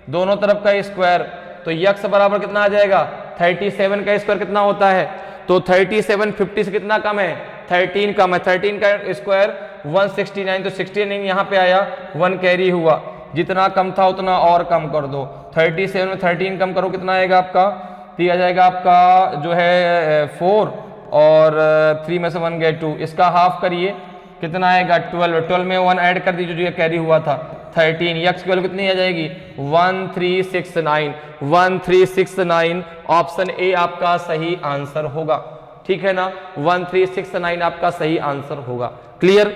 दोनों तरफ का स्क्वायर। तो x बराबर कितना आ जाएगा 37 का स्क्वायर कितना होता है, तो 37 50 से कितना कम है 13 कम है। 13 का स्क्वायर 169, तो 69 यहाँ पे आया, 1 कैरी हुआ, जितना कम था उतना और कम कर दो। 37 में 13 कम करो कितना आएगा आपका, तो आ जाएगा आपका जो है 4 और 3 में से 1 गए 2, इसका हाफ करिए कितना आएगा 12। 12 में 1 ऐड कर दीजिए जो ये कैरी हुआ था 13। x की वैल्यू कितनी आ जाएगी 1369। 1369 ऑप्शन ए आपका सही आंसर होगा, ठीक है ना। 1369 आपका सही आंसर होगा। क्लियर।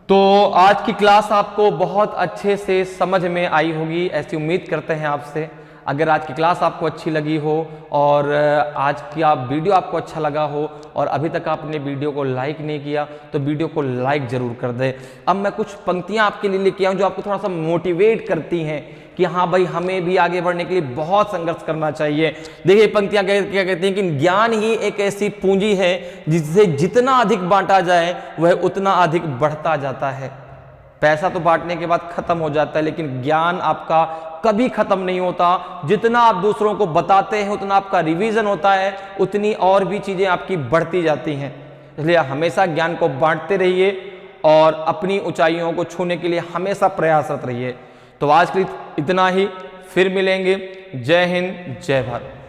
तो आज की क्लास आपको बहुत अच्छे से समझ में आई होगी, ऐसी उम्मीद करते हैं आपसे। अगर आज की क्लास आपको अच्छी लगी हो और आज की वीडियो आपको अच्छा लगा हो और अभी तक आपने वीडियो को लाइक नहीं किया तो वीडियो को लाइक जरूर कर दें। अब मैं कुछ पंक्तियां आपके लिए लेके आऊं जो आपको थोड़ा सा मोटिवेट करती हैं कि हाँ भाई हमें भी आगे बढ़ने के लिए बहुत संघर्ष करना चाहिए। देखिए पंक्तियां क्या कहती हैं कि ज्ञान ही एक ऐसी पूंजी है जिससे जितना अधिक बांटा जाए वह उतना अधिक बढ़ता जाता है। पैसा तो बांटने के बाद खत्म हो जाता है लेकिन ज्ञान आपका कभी खत्म नहीं होता। जितना आप दूसरों को बताते हैं उतना आपका रिवीजन होता है, उतनी और भी चीजें आपकी बढ़ती जाती हैं। इसलिए हमेशा ज्ञान को बांटते रहिए और अपनी ऊंचाइयों को छूने के लिए हमेशा प्रयासरत रहिए। तो आज के लिए इतना ही, फिर मिलेंगे। जय हिंद, जय भारत।